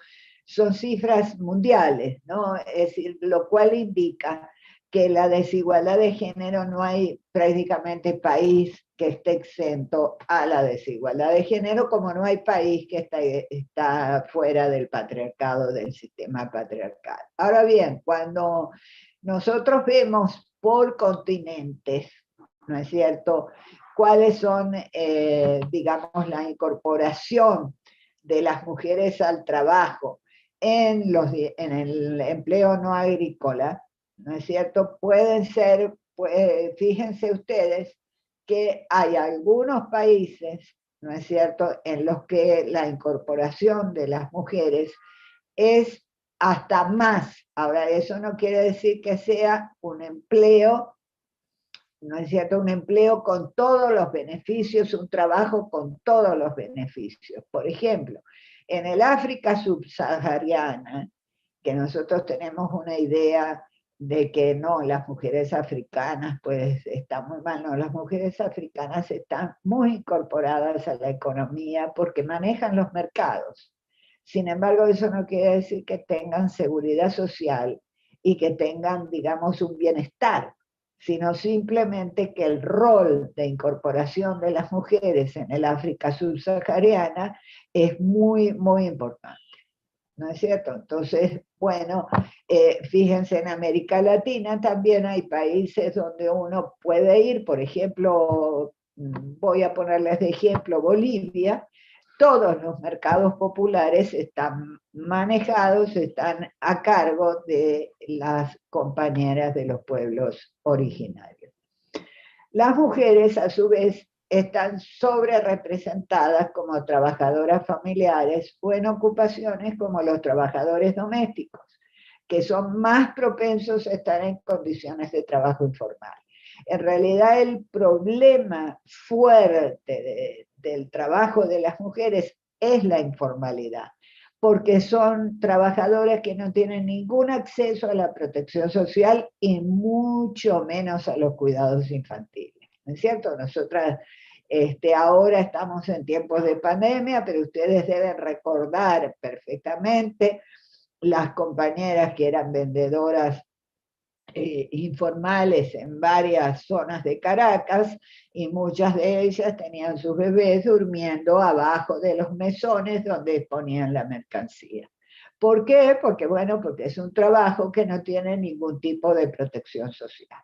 son cifras mundiales, ¿no? Es decir, lo cual indica que la desigualdad de género no hay prácticamente país que esté exento a la desigualdad de género, como no hay país que está fuera del patriarcado, del sistema patriarcal. Ahora bien, cuando nosotros vemos por continentes, ¿no es cierto?, cuáles son, digamos, la incorporación de las mujeres al trabajo en el empleo no agrícola, ¿no es cierto? Pueden ser, fíjense ustedes que hay algunos países, ¿no es cierto?, en los que la incorporación de las mujeres es hasta más. Ahora, eso no quiere decir que sea un empleo, ¿no es cierto?, un empleo con todos los beneficios, un trabajo con todos los beneficios. Por ejemplo, en el África subsahariana, que nosotros tenemos una idea de que no, las mujeres africanas pues están muy mal, no, las mujeres africanas están muy incorporadas a la economía porque manejan los mercados. Sin embargo, eso no quiere decir que tengan seguridad social y que tengan, digamos, un bienestar, sino simplemente que el rol de incorporación de las mujeres en el África subsahariana es muy, muy importante. ¿No es cierto? Entonces, bueno, fíjense, en América Latina también hay países donde uno puede ir, por ejemplo, voy a ponerles de ejemplo Bolivia, todos los mercados populares están manejados, están a cargo de las compañeras de los pueblos originarios. Las mujeres, a su vez, están sobre representadas como trabajadoras familiares o en ocupaciones como los trabajadores domésticos, que son más propensos a estar en condiciones de trabajo informal. En realidad, el problema fuerte del trabajo de las mujeres es la informalidad, porque son trabajadoras que no tienen ningún acceso a la protección social y mucho menos a los cuidados infantiles. ¿No es cierto? Nosotras ahora estamos en tiempos de pandemia, pero ustedes deben recordar perfectamente las compañeras que eran vendedoras informales en varias zonas de Caracas, y muchas de ellas tenían sus bebés durmiendo abajo de los mesones donde ponían la mercancía. ¿Por qué? Porque, bueno, porque es un trabajo que no tiene ningún tipo de protección social.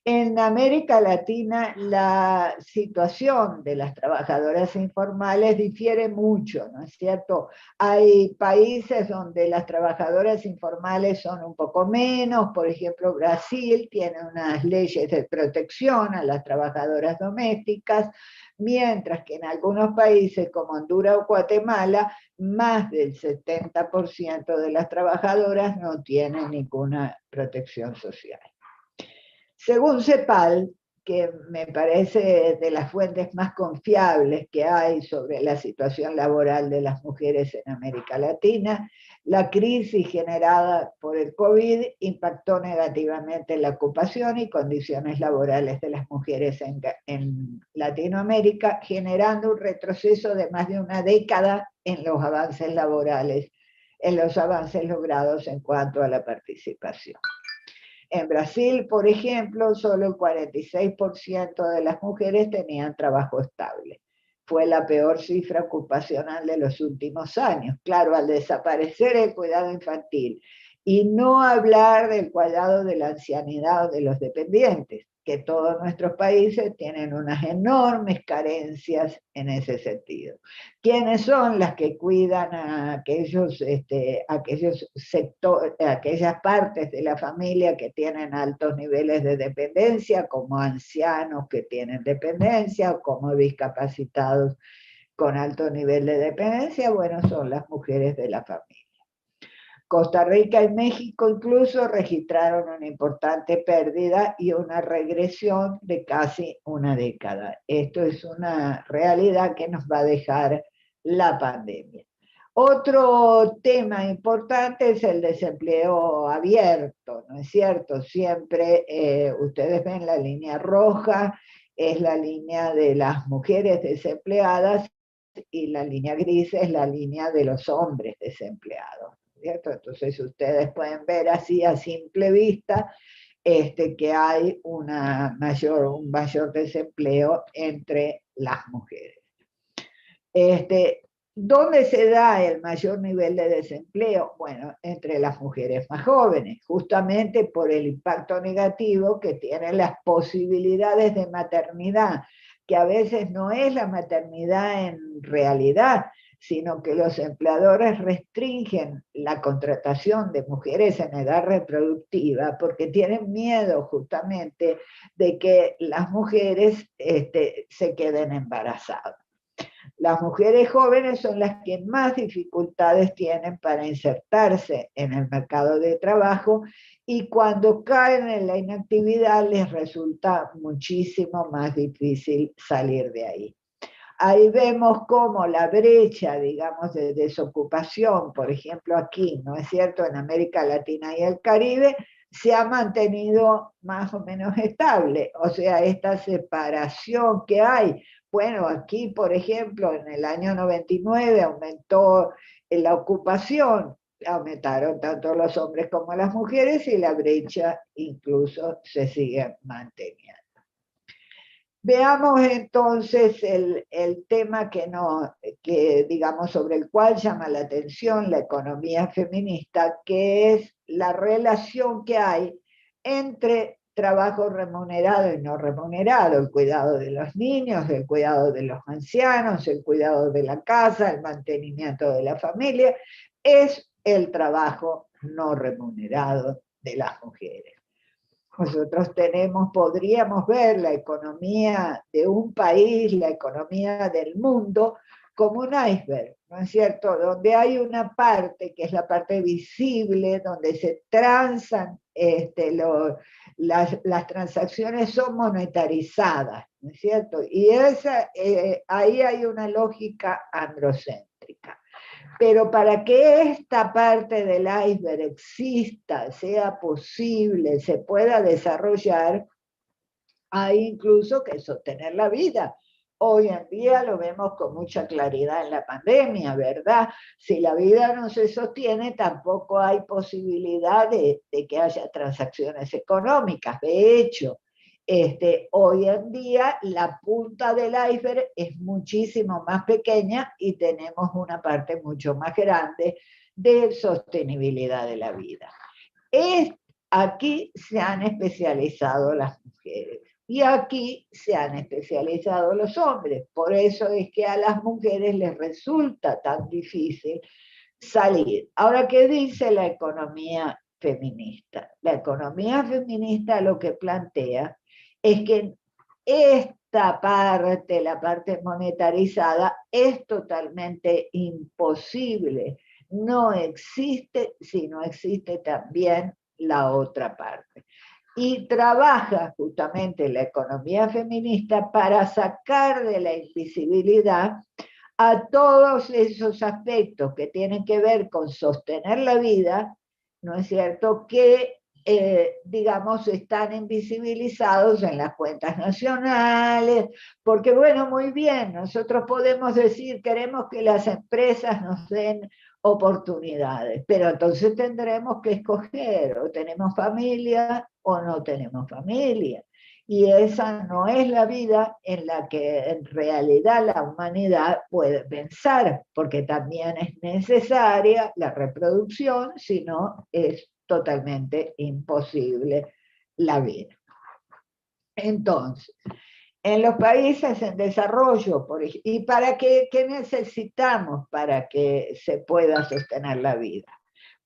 En América Latina la situación de las trabajadoras informales difiere mucho, ¿no es cierto? Hay países donde las trabajadoras informales son un poco menos, por ejemplo Brasil tiene unas leyes de protección a las trabajadoras domésticas, mientras que en algunos países como Honduras o Guatemala, más del 70% de las trabajadoras no tienen ninguna protección social. Según CEPAL, que me parece de las fuentes más confiables que hay sobre la situación laboral de las mujeres en América Latina, la crisis generada por el COVID impactó negativamente en la ocupación y condiciones laborales de las mujeres en Latinoamérica, generando un retroceso de más de una década en los avances laborales, en los avances logrados en cuanto a la participación. En Brasil, por ejemplo, solo el 46% de las mujeres tenían trabajo estable. Fue la peor cifra ocupacional de los últimos años. Claro, al desaparecer el cuidado infantil y no hablar del cuidado de la ancianidad o de los dependientes, que todos nuestros países tienen unas enormes carencias en ese sentido. ¿Quiénes son las que cuidan a aquellos sectores, aquellas partes de la familia que tienen altos niveles de dependencia, como ancianos que tienen dependencia o como discapacitados con alto nivel de dependencia? Bueno, son las mujeres de la familia. Costa Rica y México incluso registraron una importante pérdida y una regresión de casi una década. Esto es una realidad que nos va a dejar la pandemia. Otro tema importante es el desempleo abierto, ¿no es cierto? Siempre ustedes ven la línea roja, es la línea de las mujeres desempleadas, y la línea gris es la línea de los hombres desempleados. ¿Cierto? Entonces ustedes pueden ver así a simple vista que hay un mayor desempleo entre las mujeres. ¿Dónde se da el mayor nivel de desempleo? Bueno, entre las mujeres más jóvenes, justamente por el impacto negativo que tienen las posibilidades de maternidad, que a veces no es la maternidad en realidad, sino que los empleadores restringen la contratación de mujeres en edad reproductiva porque tienen miedo justamente de que las mujeres se queden embarazadas. Las mujeres jóvenes son las que más dificultades tienen para insertarse en el mercado de trabajo y cuando caen en la inactividad les resulta muchísimo más difícil salir de ahí. Ahí vemos cómo la brecha, digamos, de desocupación, por ejemplo aquí, ¿no es cierto?, en América Latina y el Caribe, se ha mantenido más o menos estable. O sea, esta separación que hay. Bueno, aquí, por ejemplo, en el año 99 aumentó la ocupación, aumentaron tanto los hombres como las mujeres y la brecha incluso se sigue manteniendo. Veamos entonces el tema digamos, sobre el cual llama la atención la economía feminista, que es la relación que hay entre trabajo remunerado y no remunerado, el cuidado de los niños, el cuidado de los ancianos, el cuidado de la casa, el mantenimiento de la familia, es el trabajo no remunerado de las mujeres. Nosotros podríamos ver la economía de un país, la economía del mundo, como un iceberg, ¿no es cierto? Donde hay una parte que es la parte visible, donde se transan, las transacciones son monetarizadas, ¿no es cierto? Y ahí hay una lógica androcéntrica. Pero para que esta parte del iceberg exista, sea posible, se pueda desarrollar, hay incluso que sostener la vida. Hoy en día lo vemos con mucha claridad en la pandemia, ¿verdad? Si la vida no se sostiene, tampoco hay posibilidad de que haya transacciones económicas. De hecho, hoy en día la punta del iceberg es muchísimo más pequeña y tenemos una parte mucho más grande de sostenibilidad de la vida. Aquí se han especializado las mujeres y aquí se han especializado los hombres. Por eso es que a las mujeres les resulta tan difícil salir. Ahora, ¿qué dice la economía feminista? La economía feminista lo que plantea es que esta parte, la parte monetarizada, es totalmente imposible. No existe si no existe también la otra parte. Y trabaja justamente la economía feminista para sacar de la invisibilidad a todos esos aspectos que tienen que ver con sostener la vida, ¿no es cierto?, que digamos, están invisibilizados en las cuentas nacionales, porque bueno, muy bien, nosotros podemos decir, queremos que las empresas nos den oportunidades, pero entonces tendremos que escoger, o tenemos familia o no tenemos familia. Y esa no es la vida en la que en realidad la humanidad puede pensar, porque también es necesaria la reproducción, si no es totalmente imposible la vida. Entonces, en los países en desarrollo, ¿y para qué necesitamos para que se pueda sostener la vida?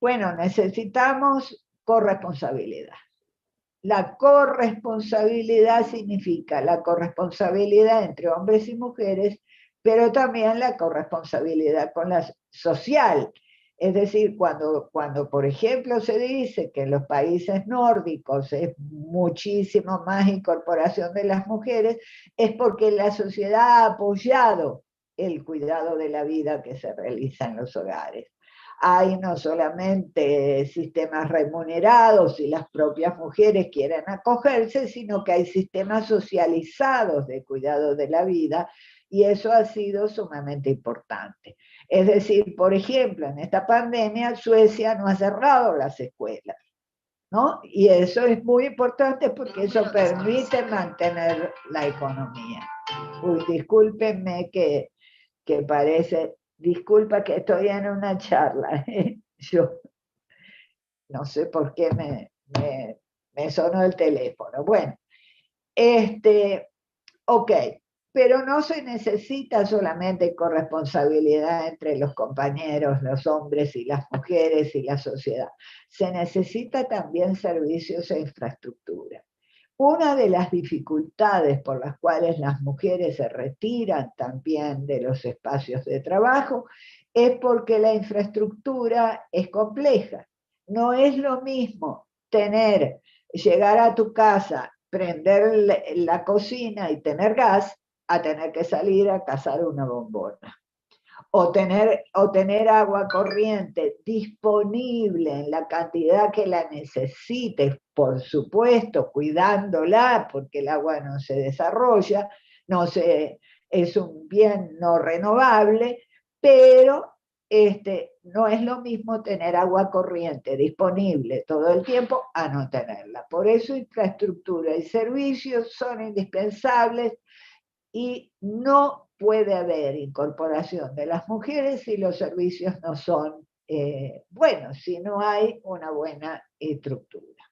Bueno, necesitamos corresponsabilidad. La corresponsabilidad significa la corresponsabilidad entre hombres y mujeres, pero también la corresponsabilidad con la social. Es decir, cuando, por ejemplo, se dice que en los países nórdicos es muchísimo más incorporación de las mujeres, es porque la sociedad ha apoyado el cuidado de la vida que se realiza en los hogares. Hay no solamente sistemas remunerados y las propias mujeres quieren acogerse, sino que hay sistemas socializados de cuidado de la vida y eso ha sido sumamente importante. Es decir, por ejemplo, en esta pandemia Suecia no ha cerrado las escuelas, ¿no? Y eso es muy importante porque eso permite mantener la economía. Uy, discúlpenme que parece... Disculpa que estoy en una charla. Yo no sé por qué me sonó el teléfono. Bueno, ok. pero no se necesita solamente corresponsabilidad entre los compañeros, los hombres y las mujeres y la sociedad. Se necesita también servicios e infraestructura. Una de las dificultades por las cuales las mujeres se retiran también de los espacios de trabajo es porque la infraestructura es compleja. No es lo mismo llegar a tu casa, prender la cocina y tener gas, a tener que salir a cazar una bombona. O tener agua corriente disponible en la cantidad que la necesites, por supuesto, cuidándola, porque el agua no se desarrolla, es un bien no renovable, pero no es lo mismo tener agua corriente disponible todo el tiempo a no tenerla. Por eso infraestructura y servicios son indispensables y no puede haber incorporación de las mujeres si los servicios no son buenos, si no hay una buena estructura.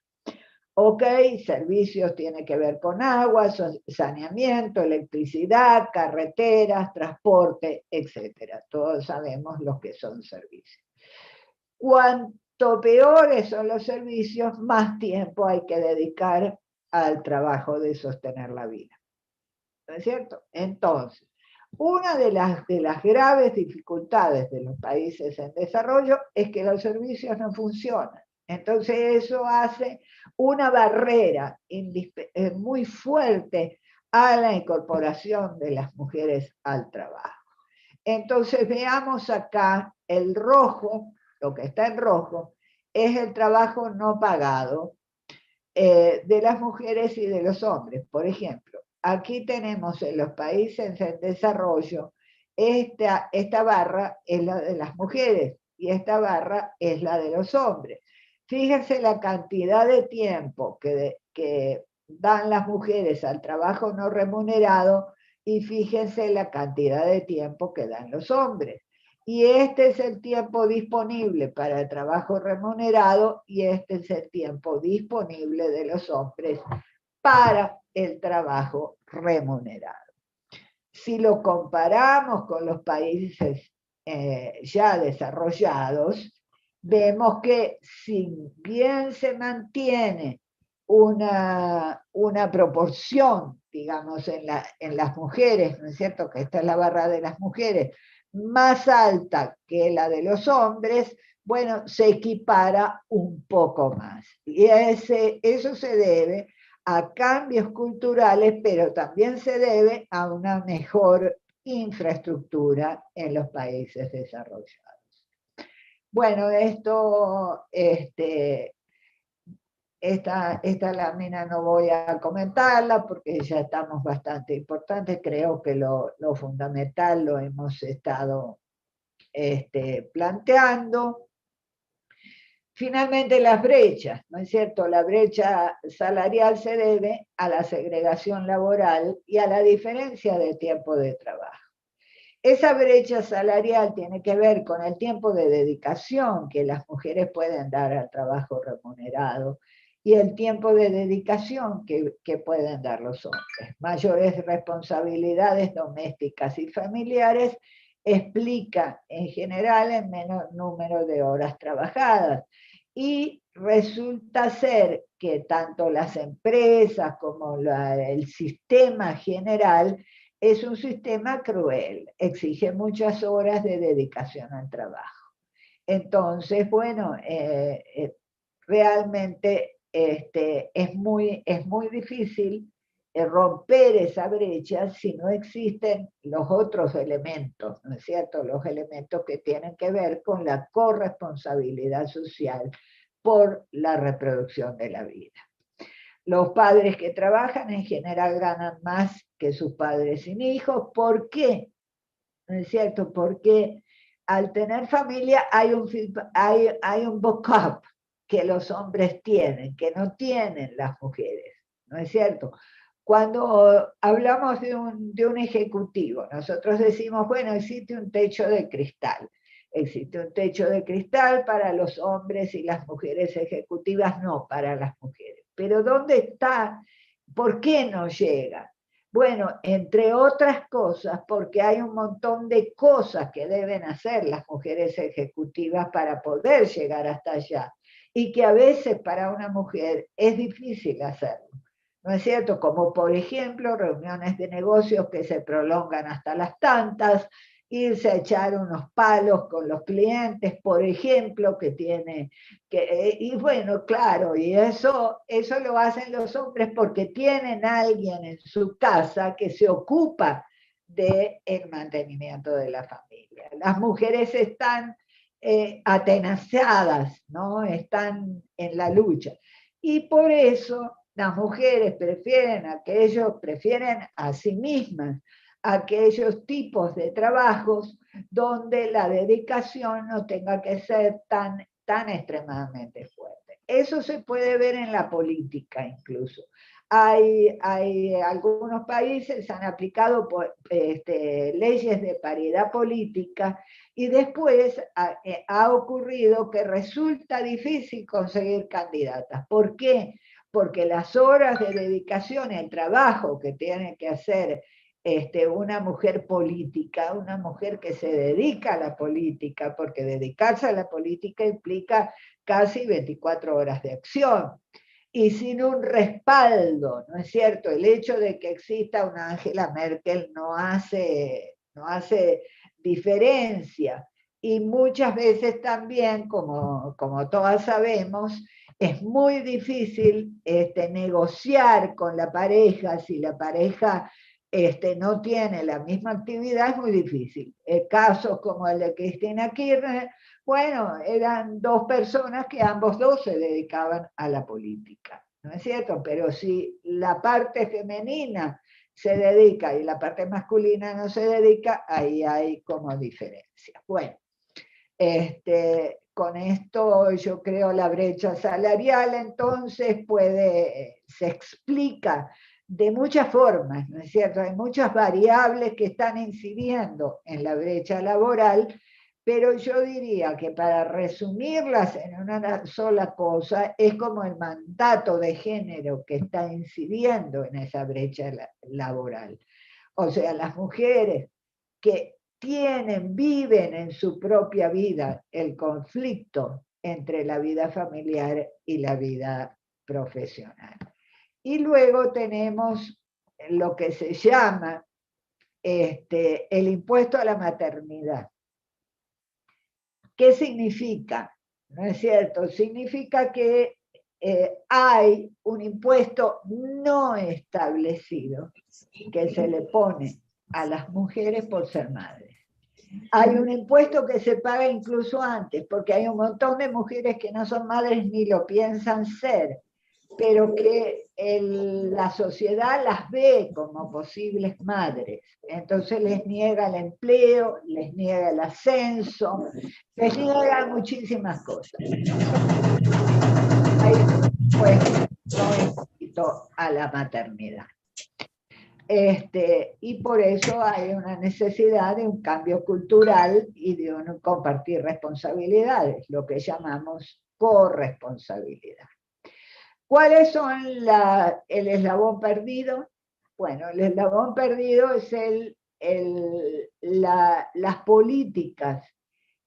Ok, servicios tiene que ver con agua, saneamiento, electricidad, carreteras, transporte, etc. Todos sabemos lo que son servicios. Cuanto peores son los servicios, más tiempo hay que dedicar al trabajo de sostener la vida. ¿No es cierto? Entonces, una de las graves dificultades de los países en desarrollo es que los servicios no funcionan. Entonces eso hace una barrera muy fuerte a la incorporación de las mujeres al trabajo. Entonces veamos acá el rojo, lo que está en rojo, es el trabajo no pagado de las mujeres y de los hombres. Por ejemplo, aquí tenemos en los países en desarrollo, esta barra es la de las mujeres y esta barra es la de los hombres. Fíjense la cantidad de tiempo que dan las mujeres al trabajo no remunerado y fíjense la cantidad de tiempo que dan los hombres. Y este es el tiempo disponible para el trabajo remunerado y este es el tiempo disponible de los hombres para el trabajo remunerado. Si lo comparamos con los países ya desarrollados, vemos que si bien se mantiene una proporción, digamos, en las mujeres, ¿no es cierto? Que esta es la barra de las mujeres, más alta que la de los hombres, bueno, se equipara un poco más. Y eso se debe a cambios culturales, pero también se debe a una mejor infraestructura en los países desarrollados. Bueno, esta lámina no voy a comentarla porque ya estamos bastante importantes. Creo que lo fundamental lo hemos estado planteando. Finalmente, las brechas, ¿no es cierto? La brecha salarial se debe a la segregación laboral y a la diferencia de tiempo de trabajo. Esa brecha salarial tiene que ver con el tiempo de dedicación que las mujeres pueden dar al trabajo remunerado y el tiempo de dedicación que pueden dar los hombres. Mayores responsabilidades domésticas y familiares explica en general el menor número de horas trabajadas y resulta ser que tanto las empresas como el sistema general es un sistema cruel, exige muchas horas de dedicación al trabajo. Entonces, bueno, realmente es muy difícil romper esa brecha si no existen los otros elementos, ¿no es cierto? Los elementos que tienen que ver con la corresponsabilidad social por la reproducción de la vida. Los padres que trabajan en general ganan más que sus padres sin hijos. ¿Por qué? ¿No es cierto? Porque al tener familia hay un backup que los hombres tienen, que no tienen las mujeres. ¿No es cierto? Cuando hablamos de un ejecutivo, nosotros decimos, bueno, existe un techo de cristal. Existe un techo de cristal para los hombres y las mujeres ejecutivas, no para las mujeres. Pero ¿dónde está? ¿Por qué no llega? Bueno, entre otras cosas, porque hay un montón de cosas que deben hacer las mujeres ejecutivas para poder llegar hasta allá, y que a veces para una mujer es difícil hacerlo. ¿No es cierto? Como por ejemplo reuniones de negocios que se prolongan hasta las tantas, irse a echar unos palos con los clientes, por ejemplo, y bueno, claro, y eso lo hacen los hombres porque tienen a alguien en su casa que se ocupa del mantenimiento de la familia. Las mujeres están atenazadas, ¿no? Están en la lucha. Y por eso las mujeres prefieren a sí mismas aquellos tipos de trabajos donde la dedicación no tenga que ser tan extremadamente fuerte. Eso se puede ver en la política incluso. Hay algunos países han aplicado leyes de paridad política, y después ha ocurrido que resulta difícil conseguir candidatas. ¿Por qué? Porque las horas de dedicación, el trabajo que tiene que hacer una mujer política, una mujer que se dedica a la política, porque dedicarse a la política implica casi 24 horas de acción, y sin un respaldo, ¿no es cierto? El hecho de que exista una Angela Merkel no hace diferencia, y muchas veces también, como todas sabemos, es muy difícil negociar con la pareja. Si la pareja no tiene la misma actividad, es muy difícil. Casos como el de Cristina Kirchner, bueno, eran dos personas que ambos dos se dedicaban a la política, ¿no es cierto? Pero si la parte femenina se dedica y la parte masculina no se dedica, ahí hay como diferencia. Bueno, con esto yo creo la brecha salarial entonces se explica de muchas formas, ¿no es cierto? Hay muchas variables que están incidiendo en la brecha laboral, pero yo diría que para resumirlas en una sola cosa, es como el mandato de género que está incidiendo en esa brecha laboral. O sea, las mujeres que viven en su propia vida el conflicto entre la vida familiar y la vida profesional. Y luego tenemos lo que se llama el impuesto a la maternidad. ¿Qué significa? ¿No es cierto? Significa que hay un impuesto no establecido que se le pone a las mujeres por ser madres. Hay un impuesto que se paga incluso antes, porque hay un montón de mujeres que no son madres ni lo piensan ser, pero que la sociedad las ve como posibles madres. Entonces les niega el empleo, les niega el ascenso, les niega muchísimas cosas. Hay pues no invito a la maternidad. Y por eso hay una necesidad de un cambio cultural y de un compartir responsabilidades, lo que llamamos corresponsabilidad. ¿Cuáles son el eslabón perdido? Bueno, el eslabón perdido es las políticas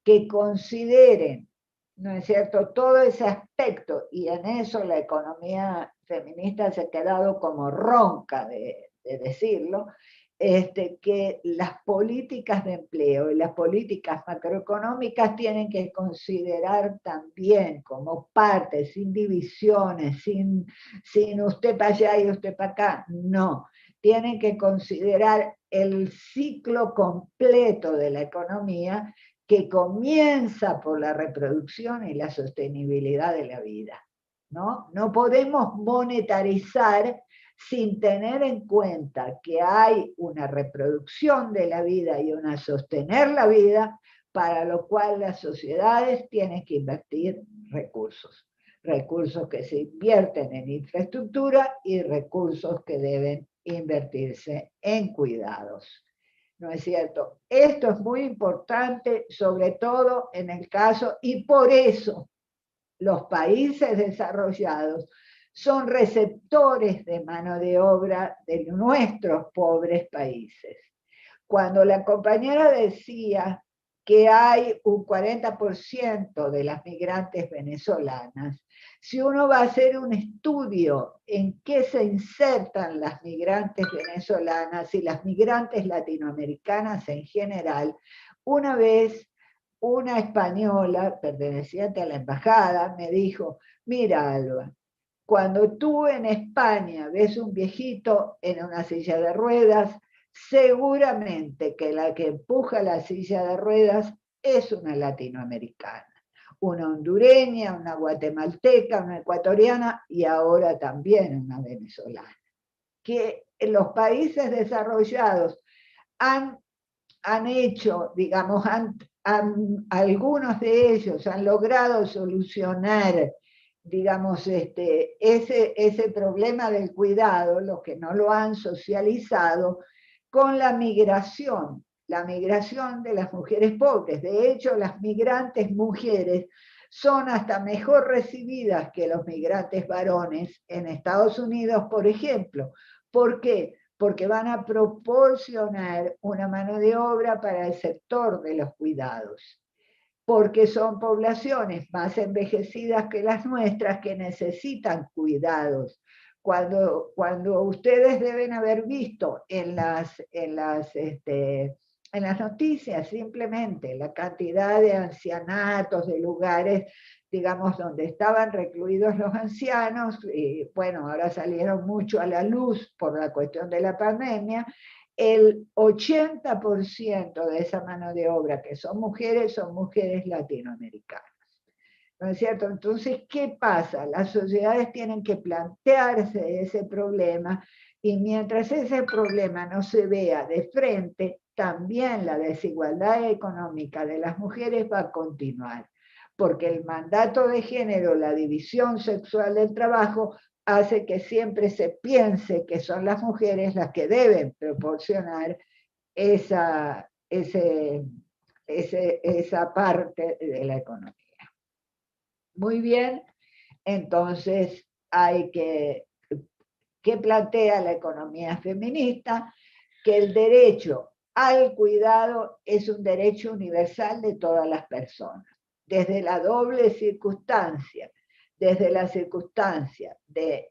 que consideren, ¿no es cierto?, todo ese aspecto, y en eso la economía feminista se ha quedado como ronca de decirlo, que las políticas de empleo y las políticas macroeconómicas tienen que considerar también como parte, sin divisiones, sin usted para allá y usted para acá, no. Tienen que considerar el ciclo completo de la economía, que comienza por la reproducción y la sostenibilidad de la vida, ¿no? No podemos monetarizar sin tener en cuenta que hay una reproducción de la vida y una sostener la vida, para lo cual las sociedades tienen que invertir recursos que se invierten en infraestructura y recursos que deben invertirse en cuidados. ¿No es cierto? Esto es muy importante, sobre todo en el caso, y por eso los países desarrollados son receptores de mano de obra de nuestros pobres países. Cuando la compañera decía que hay un 40% de las migrantes venezolanas, si uno va a hacer un estudio en qué se insertan las migrantes venezolanas y las migrantes latinoamericanas en general, una vez una española perteneciente a la embajada me dijo, mira Alba, cuando tú en España ves un viejito en una silla de ruedas, seguramente que la que empuja la silla de ruedas es una latinoamericana, una hondureña, una guatemalteca, una ecuatoriana y ahora también una venezolana. Que los países desarrollados han hecho, digamos, algunos de ellos han logrado solucionar, digamos, ese problema del cuidado, los que no lo han socializado, con la migración de las mujeres pobres. De hecho, las migrantes mujeres son hasta mejor recibidas que los migrantes varones en Estados Unidos, por ejemplo. ¿Por qué? Porque van a proporcionar una mano de obra para el sector de los cuidados, porque son poblaciones más envejecidas que las nuestras que necesitan cuidados. Cuando ustedes deben haber visto en las noticias simplemente la cantidad de ancianatos, de lugares, digamos, donde estaban recluidos los ancianos, y bueno, ahora salieron mucho a la luz por la cuestión de la pandemia, el 80% de esa mano de obra que son mujeres latinoamericanas. ¿No es cierto? Entonces, ¿qué pasa? Las sociedades tienen que plantearse ese problema y mientras ese problema no se vea de frente, también la desigualdad económica de las mujeres va a continuar, porque el mandato de género, la división sexual del trabajo, hace que siempre se piense que son las mujeres las que deben proporcionar esa parte de la economía. Muy bien, entonces hay ¿qué plantea la economía feminista? Que el derecho al cuidado es un derecho universal de todas las personas, desde la doble circunstancia, desde la circunstancia de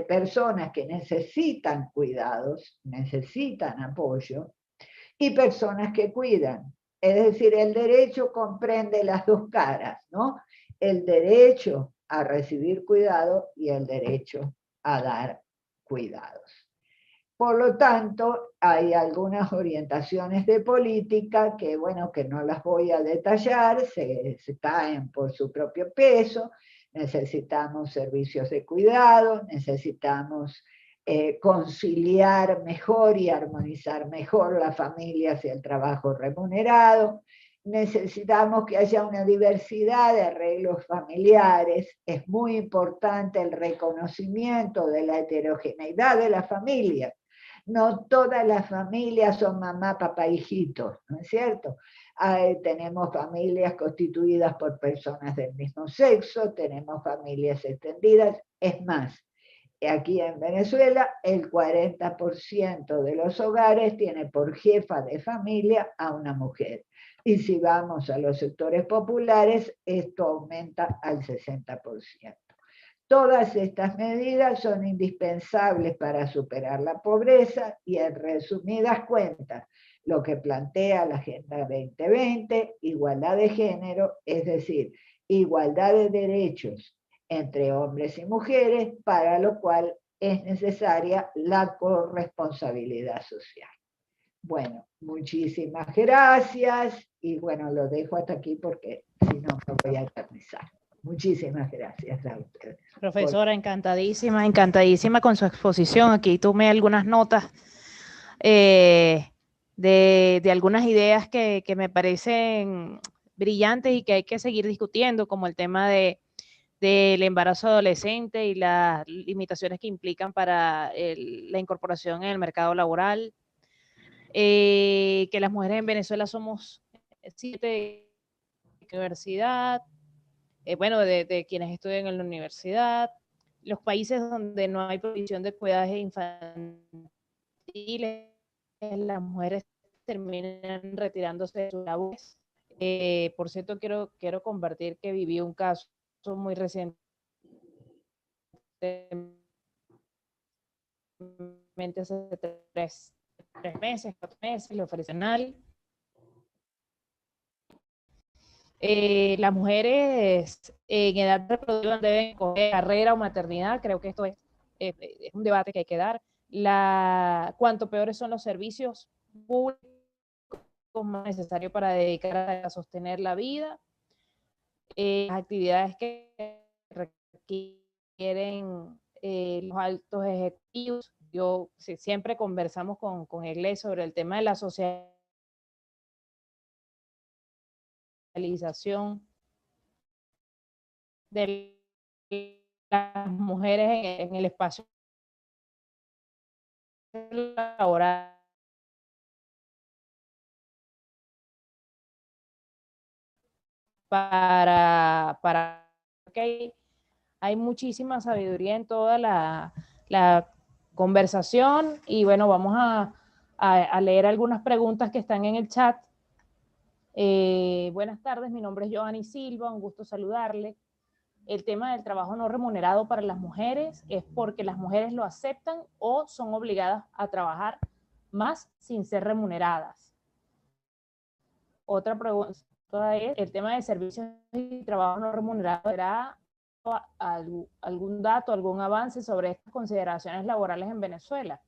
personas que necesitan cuidados, necesitan apoyo, y personas que cuidan. Es decir, el derecho comprende las dos caras, ¿no? El derecho a recibir cuidado y el derecho a dar cuidados. Por lo tanto, hay algunas orientaciones de política que, bueno, que no las voy a detallar, se caen por su propio peso. Necesitamos servicios de cuidado, necesitamos conciliar mejor y armonizar mejor las familias y el trabajo remunerado. Necesitamos que haya una diversidad de arreglos familiares. Es muy importante el reconocimiento de la heterogeneidad de la familia. No todas las familias son mamá, papá, hijitos, ¿no es cierto? Tenemos familias constituidas por personas del mismo sexo, tenemos familias extendidas. Es más, aquí en Venezuela el 40% de los hogares tiene por jefa de familia a una mujer. Y si vamos a los sectores populares, esto aumenta al 60%. Todas estas medidas son indispensables para superar la pobreza y, en resumidas cuentas, lo que plantea la Agenda 2020, igualdad de género, es decir, igualdad de derechos entre hombres y mujeres, para lo cual es necesaria la corresponsabilidad social. Bueno, muchísimas gracias y bueno, lo dejo hasta aquí porque si no, no voy a eternizar. Muchísimas gracias a ustedes. Profesora, encantadísima, encantadísima con su exposición. Aquí tomé algunas notas de algunas ideas que me parecen brillantes y que hay que seguir discutiendo, como el tema del embarazo adolescente y las limitaciones que implican para la incorporación en el mercado laboral, que las mujeres en Venezuela somos 7 de universidad, bueno, de quienes estudian en la universidad, los países donde no hay provisión de cuidados infantiles, las mujeres terminan retirándose de sus labores. Por cierto, quiero compartir que viví un caso muy reciente hace 3 meses, 4 meses, lo profesional. Las mujeres en edad reproductiva deben coger carrera o maternidad. Creo que esto es un debate que hay que dar. Cuanto peores son los servicios públicos más necesarios para dedicar a sostener la vida. Las actividades que requieren los altos ejecutivos. Yo siempre conversamos con Egle sobre el tema de la socialización de las mujeres en el espacio laboral. Para que hay muchísima sabiduría en toda la conversación, y bueno, vamos a leer algunas preguntas que están en el chat. Buenas tardes, mi nombre es Joanny Silva, un gusto saludarle. El tema del trabajo no remunerado para las mujeres es porque las mujeres lo aceptan o son obligadas a trabajar más sin ser remuneradas. Otra pregunta es, el tema de servicios y trabajo no remunerado, ¿será algún dato, algún avance sobre estas consideraciones laborales en Venezuela?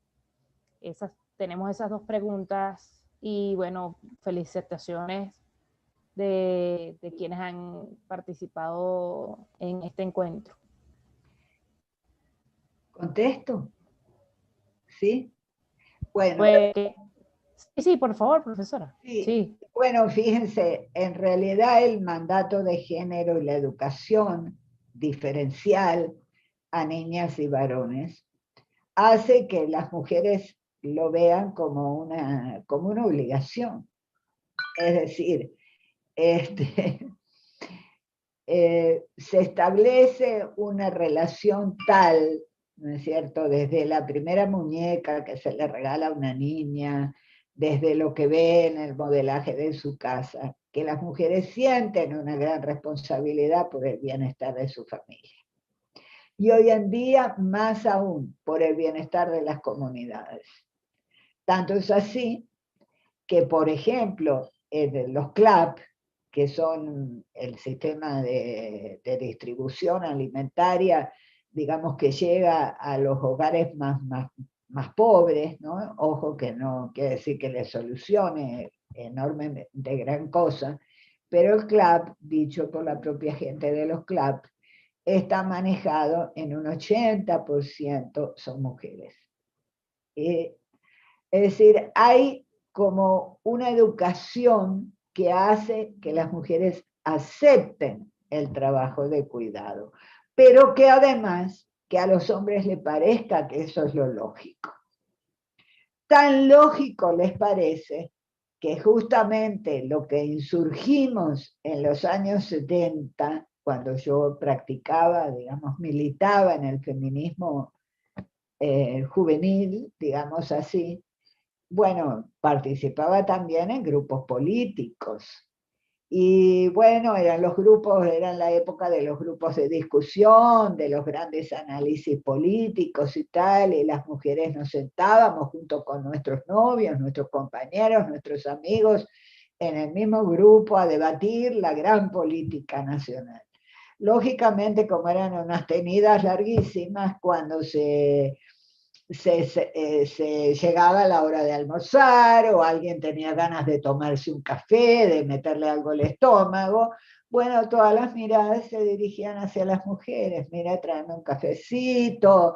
Tenemos esas dos preguntas, y bueno, felicitaciones de quienes han participado en este encuentro. ¿Contesto? ¿Sí? Bueno. Sí, por favor, profesora. Sí. Bueno, fíjense, en realidad el mandato de género y la educación diferencial a niñas y varones hace que las mujeres lo vean como una obligación. Es decir, se establece una relación tal, ¿no es cierto?, desde la primera muñeca que se le regala a una niña, desde lo que ve en el modelaje de su casa, que las mujeres sienten una gran responsabilidad por el bienestar de su familia. Y hoy en día, más aún, por el bienestar de las comunidades. Tanto es así que, por ejemplo, los CLAP, que son el sistema de distribución alimentaria, digamos, que llega a los hogares más pobres, ¿no? Ojo, que no quiere decir que les solucione enormemente gran cosa, pero el CLAP, dicho por la propia gente de los CLAP, está manejado en un 80% son mujeres. Es decir, hay como una educación que hace que las mujeres acepten el trabajo de cuidado, pero que además que a los hombres les parezca que eso es lo lógico. Tan lógico les parece que justamente lo que insurgimos en los años 70, cuando yo practicaba, digamos, militaba en el feminismo juvenil, digamos así, bueno, participaba también en grupos políticos. Y bueno, eran la época de los grupos de discusión, de los grandes análisis políticos y tal, y las mujeres nos sentábamos junto con nuestros novios, nuestros compañeros, nuestros amigos, en el mismo grupo a debatir la gran política nacional. Lógicamente, como eran unas tenidas larguísimas, cuando se llegaba la hora de almorzar, o alguien tenía ganas de tomarse un café, de meterle algo al estómago, bueno, todas las miradas se dirigían hacia las mujeres. Mira, tráeme un cafecito,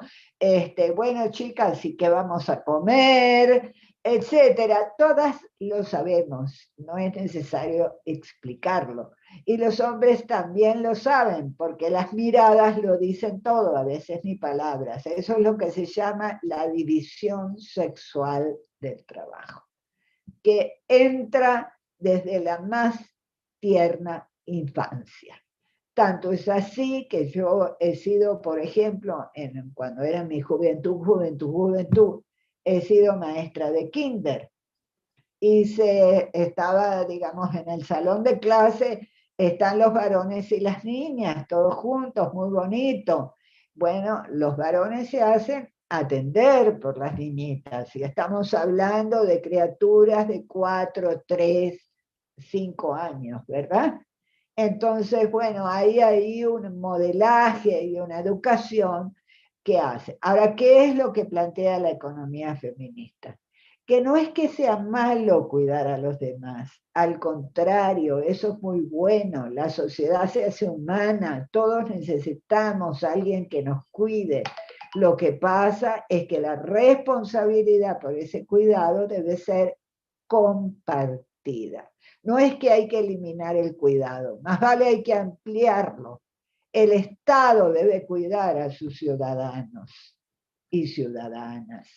bueno, chicas, ¿y qué vamos a comer? Etcétera. Todas lo sabemos, no es necesario explicarlo. Y los hombres también lo saben, porque las miradas lo dicen todo, a veces ni palabras. Eso es lo que se llama la división sexual del trabajo, que entra desde la más tierna infancia. Tanto es así que yo he sido, por ejemplo, cuando era mi juventud, he sido maestra de kinder. Y estaba, digamos, en el salón de clase, están los varones y las niñas, todos juntos, muy bonito. Bueno, los varones se hacen atender por las niñitas, y estamos hablando de criaturas de 4, 3, 5 años, ¿verdad? Entonces, bueno, hay un modelaje y una educación que hace. Ahora, ¿qué es lo que plantea la economía feminista? Que no es que sea malo cuidar a los demás, al contrario, eso es muy bueno, la sociedad se hace humana, todos necesitamos a alguien que nos cuide. Lo que pasa es que la responsabilidad por ese cuidado debe ser compartida. No es que hay que eliminar el cuidado, más vale hay que ampliarlo. El Estado debe cuidar a sus ciudadanos y ciudadanas.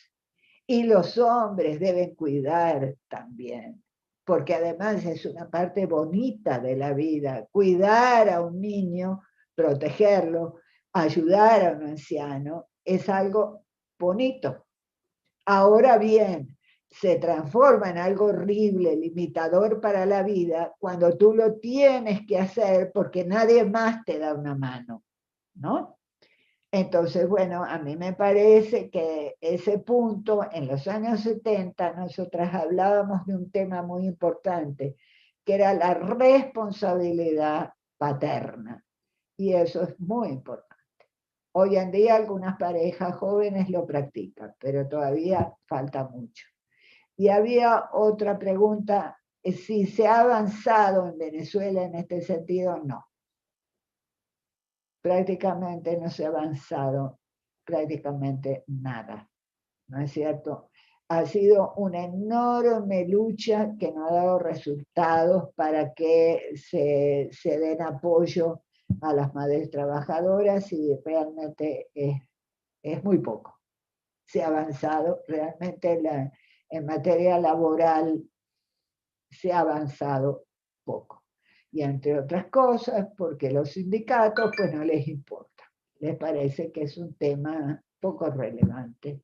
Y los hombres deben cuidar también, porque además es una parte bonita de la vida. Cuidar a un niño, protegerlo, ayudar a un anciano, es algo bonito. Ahora bien, se transforma en algo horrible, limitador para la vida, cuando tú lo tienes que hacer porque nadie más te da una mano, ¿no? Entonces, bueno, a mí me parece que ese punto, en los años 70, nosotras hablábamos de un tema muy importante, que era la responsabilidad paterna. Y eso es muy importante. Hoy en día algunas parejas jóvenes lo practican, pero todavía falta mucho. Y había otra pregunta, si se ha avanzado en Venezuela en este sentido. No. Prácticamente no se ha avanzado prácticamente nada, ¿no es cierto? Ha sido una enorme lucha que no ha dado resultados para que se den apoyo a las madres trabajadoras, y realmente es muy poco. Se ha avanzado realmente en materia laboral, se ha avanzado poco. Y entre otras cosas, porque los sindicatos pues no les importa. Les parece que es un tema poco relevante,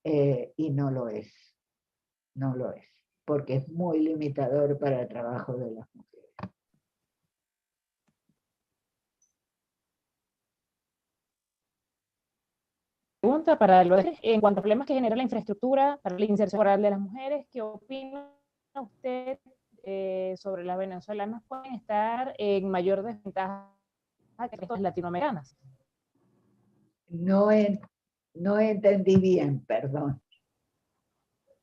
y no lo es. No lo es, porque es muy limitador para el trabajo de las mujeres. Pregunta para en cuanto a problemas que genera la infraestructura para la inserción laboral de las mujeres, ¿qué opina usted sobre las venezolanas pueden estar en mayor desventaja que las latinoamericanas? No entendí bien, perdón.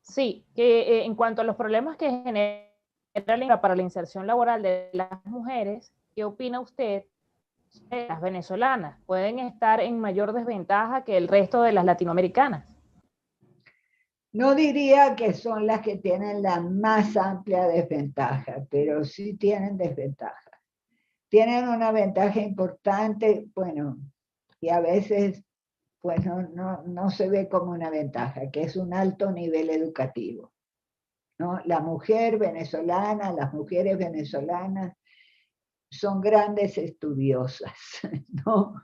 Sí, que en cuanto a los problemas que genera para la inserción laboral de las mujeres, ¿qué opina usted? Las venezolanas pueden estar en mayor desventaja que el resto de las latinoamericanas. No diría que son las que tienen la más amplia desventaja, pero sí tienen desventajas. Tienen una ventaja importante, bueno, y a veces pues no se ve como una ventaja, que es un alto nivel educativo, ¿no? La mujer venezolana, las mujeres venezolanas son grandes estudiosas, ¿no?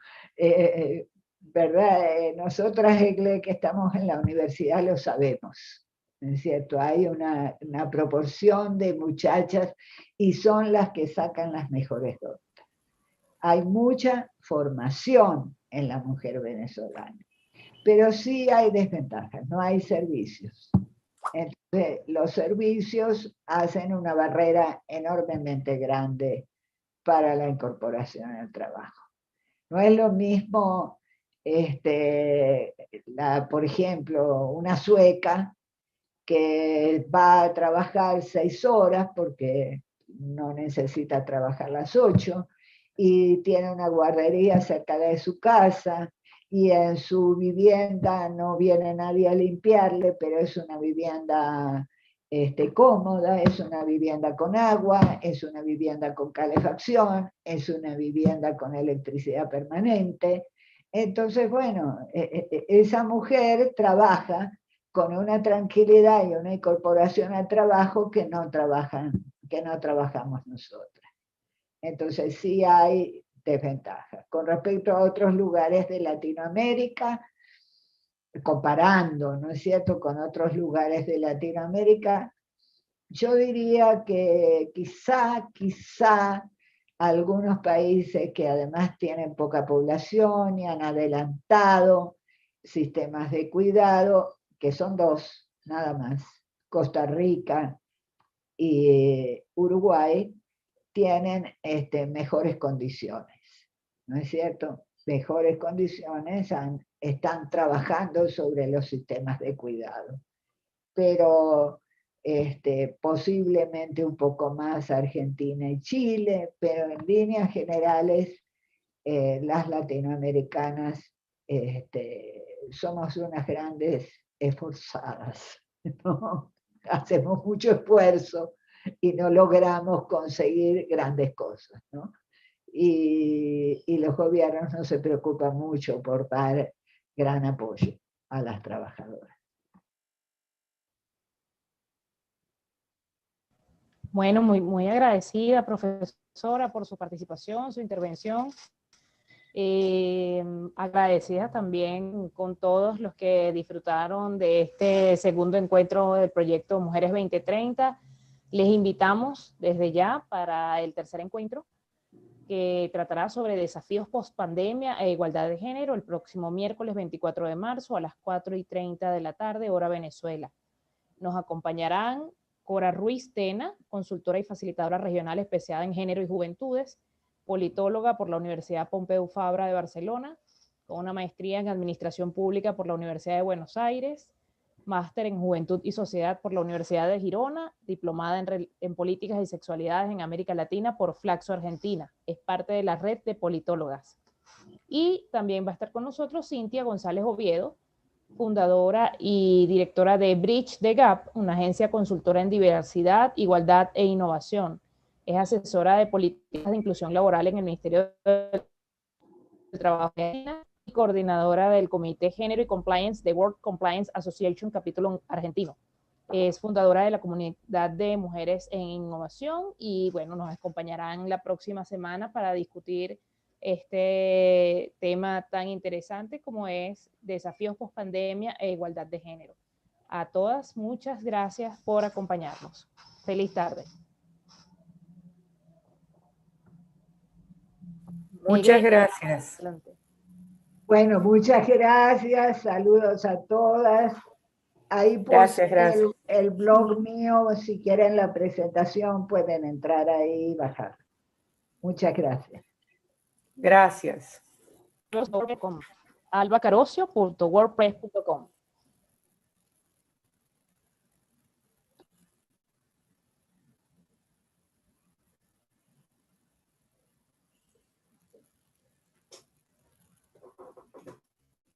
¿Verdad? Nosotras que estamos en la universidad lo sabemos, ¿es cierto? Hay una proporción de muchachas y son las que sacan las mejores notas. Hay mucha formación en la mujer venezolana, pero sí hay desventajas, no hay servicios. Entonces, los servicios hacen una barrera enormemente grande para la incorporación al trabajo. No es lo mismo, por ejemplo, una sueca que va a trabajar 6 horas porque no necesita trabajar las 8, y tiene una guardería cerca de su casa, y en su vivienda no viene nadie a limpiarle, pero es una vivienda cómoda, es una vivienda con agua, es una vivienda con calefacción, es una vivienda con electricidad permanente. Entonces, bueno, esa mujer trabaja con una tranquilidad y una incorporación al trabajo que no trabajamos nosotras. Entonces sí hay desventajas. Con respecto a otros lugares de Latinoamérica, comparando, ¿no es cierto?, con otros lugares de Latinoamérica, yo diría que quizá algunos países que además tienen poca población y han adelantado sistemas de cuidado, que son dos, nada más, Costa Rica y Uruguay, tienen mejores condiciones, ¿no es cierto? Mejores condiciones, están trabajando sobre los sistemas de cuidado. Pero posiblemente un poco más Argentina y Chile, pero en líneas generales las latinoamericanas somos unas grandes esforzadas, ¿no? Hacemos mucho esfuerzo y no logramos conseguir grandes cosas, ¿no? Y los gobiernos no se preocupan mucho por dar gran apoyo a las trabajadoras. Bueno, muy agradecida, profesora, por su participación, su intervención. Agradecida también con todos los que disfrutaron de este segundo encuentro del proyecto Mujeres 2030. Les invitamos desde ya para el tercer encuentro, que tratará sobre desafíos post-pandemia e igualdad de género, el próximo miércoles 24 de marzo a las 4:30 de la tarde, hora Venezuela. Nos acompañarán Cora Ruiz Tena, consultora y facilitadora regional especializada en género y juventudes, politóloga por la Universidad Pompeu Fabra de Barcelona, con una maestría en Administración Pública por la Universidad de Buenos Aires, máster en Juventud y Sociedad por la Universidad de Girona, diplomada en Políticas y Sexualidades en América Latina por Flaxo Argentina. Es parte de la red de politólogas. Y también va a estar con nosotros Cintia González Oviedo, fundadora y directora de Bridge the Gap, una agencia consultora en diversidad, igualdad e innovación. Es asesora de políticas de inclusión laboral en el Ministerio del Trabajo y coordinadora del Comité Género y Compliance de World Compliance Association, capítulo argentino. Es fundadora de la comunidad de mujeres en innovación y bueno, nos acompañarán la próxima semana para discutir este tema tan interesante como es desafíos post-pandemia e igualdad de género. A todas, muchas gracias por acompañarnos. Feliz tarde. Muchas gracias. Adelante. Bueno, muchas gracias, saludos a todas. Ahí puse el blog mío, si quieren la presentación pueden entrar ahí y bajar. Muchas gracias. Gracias. albacarocio.wordpress.com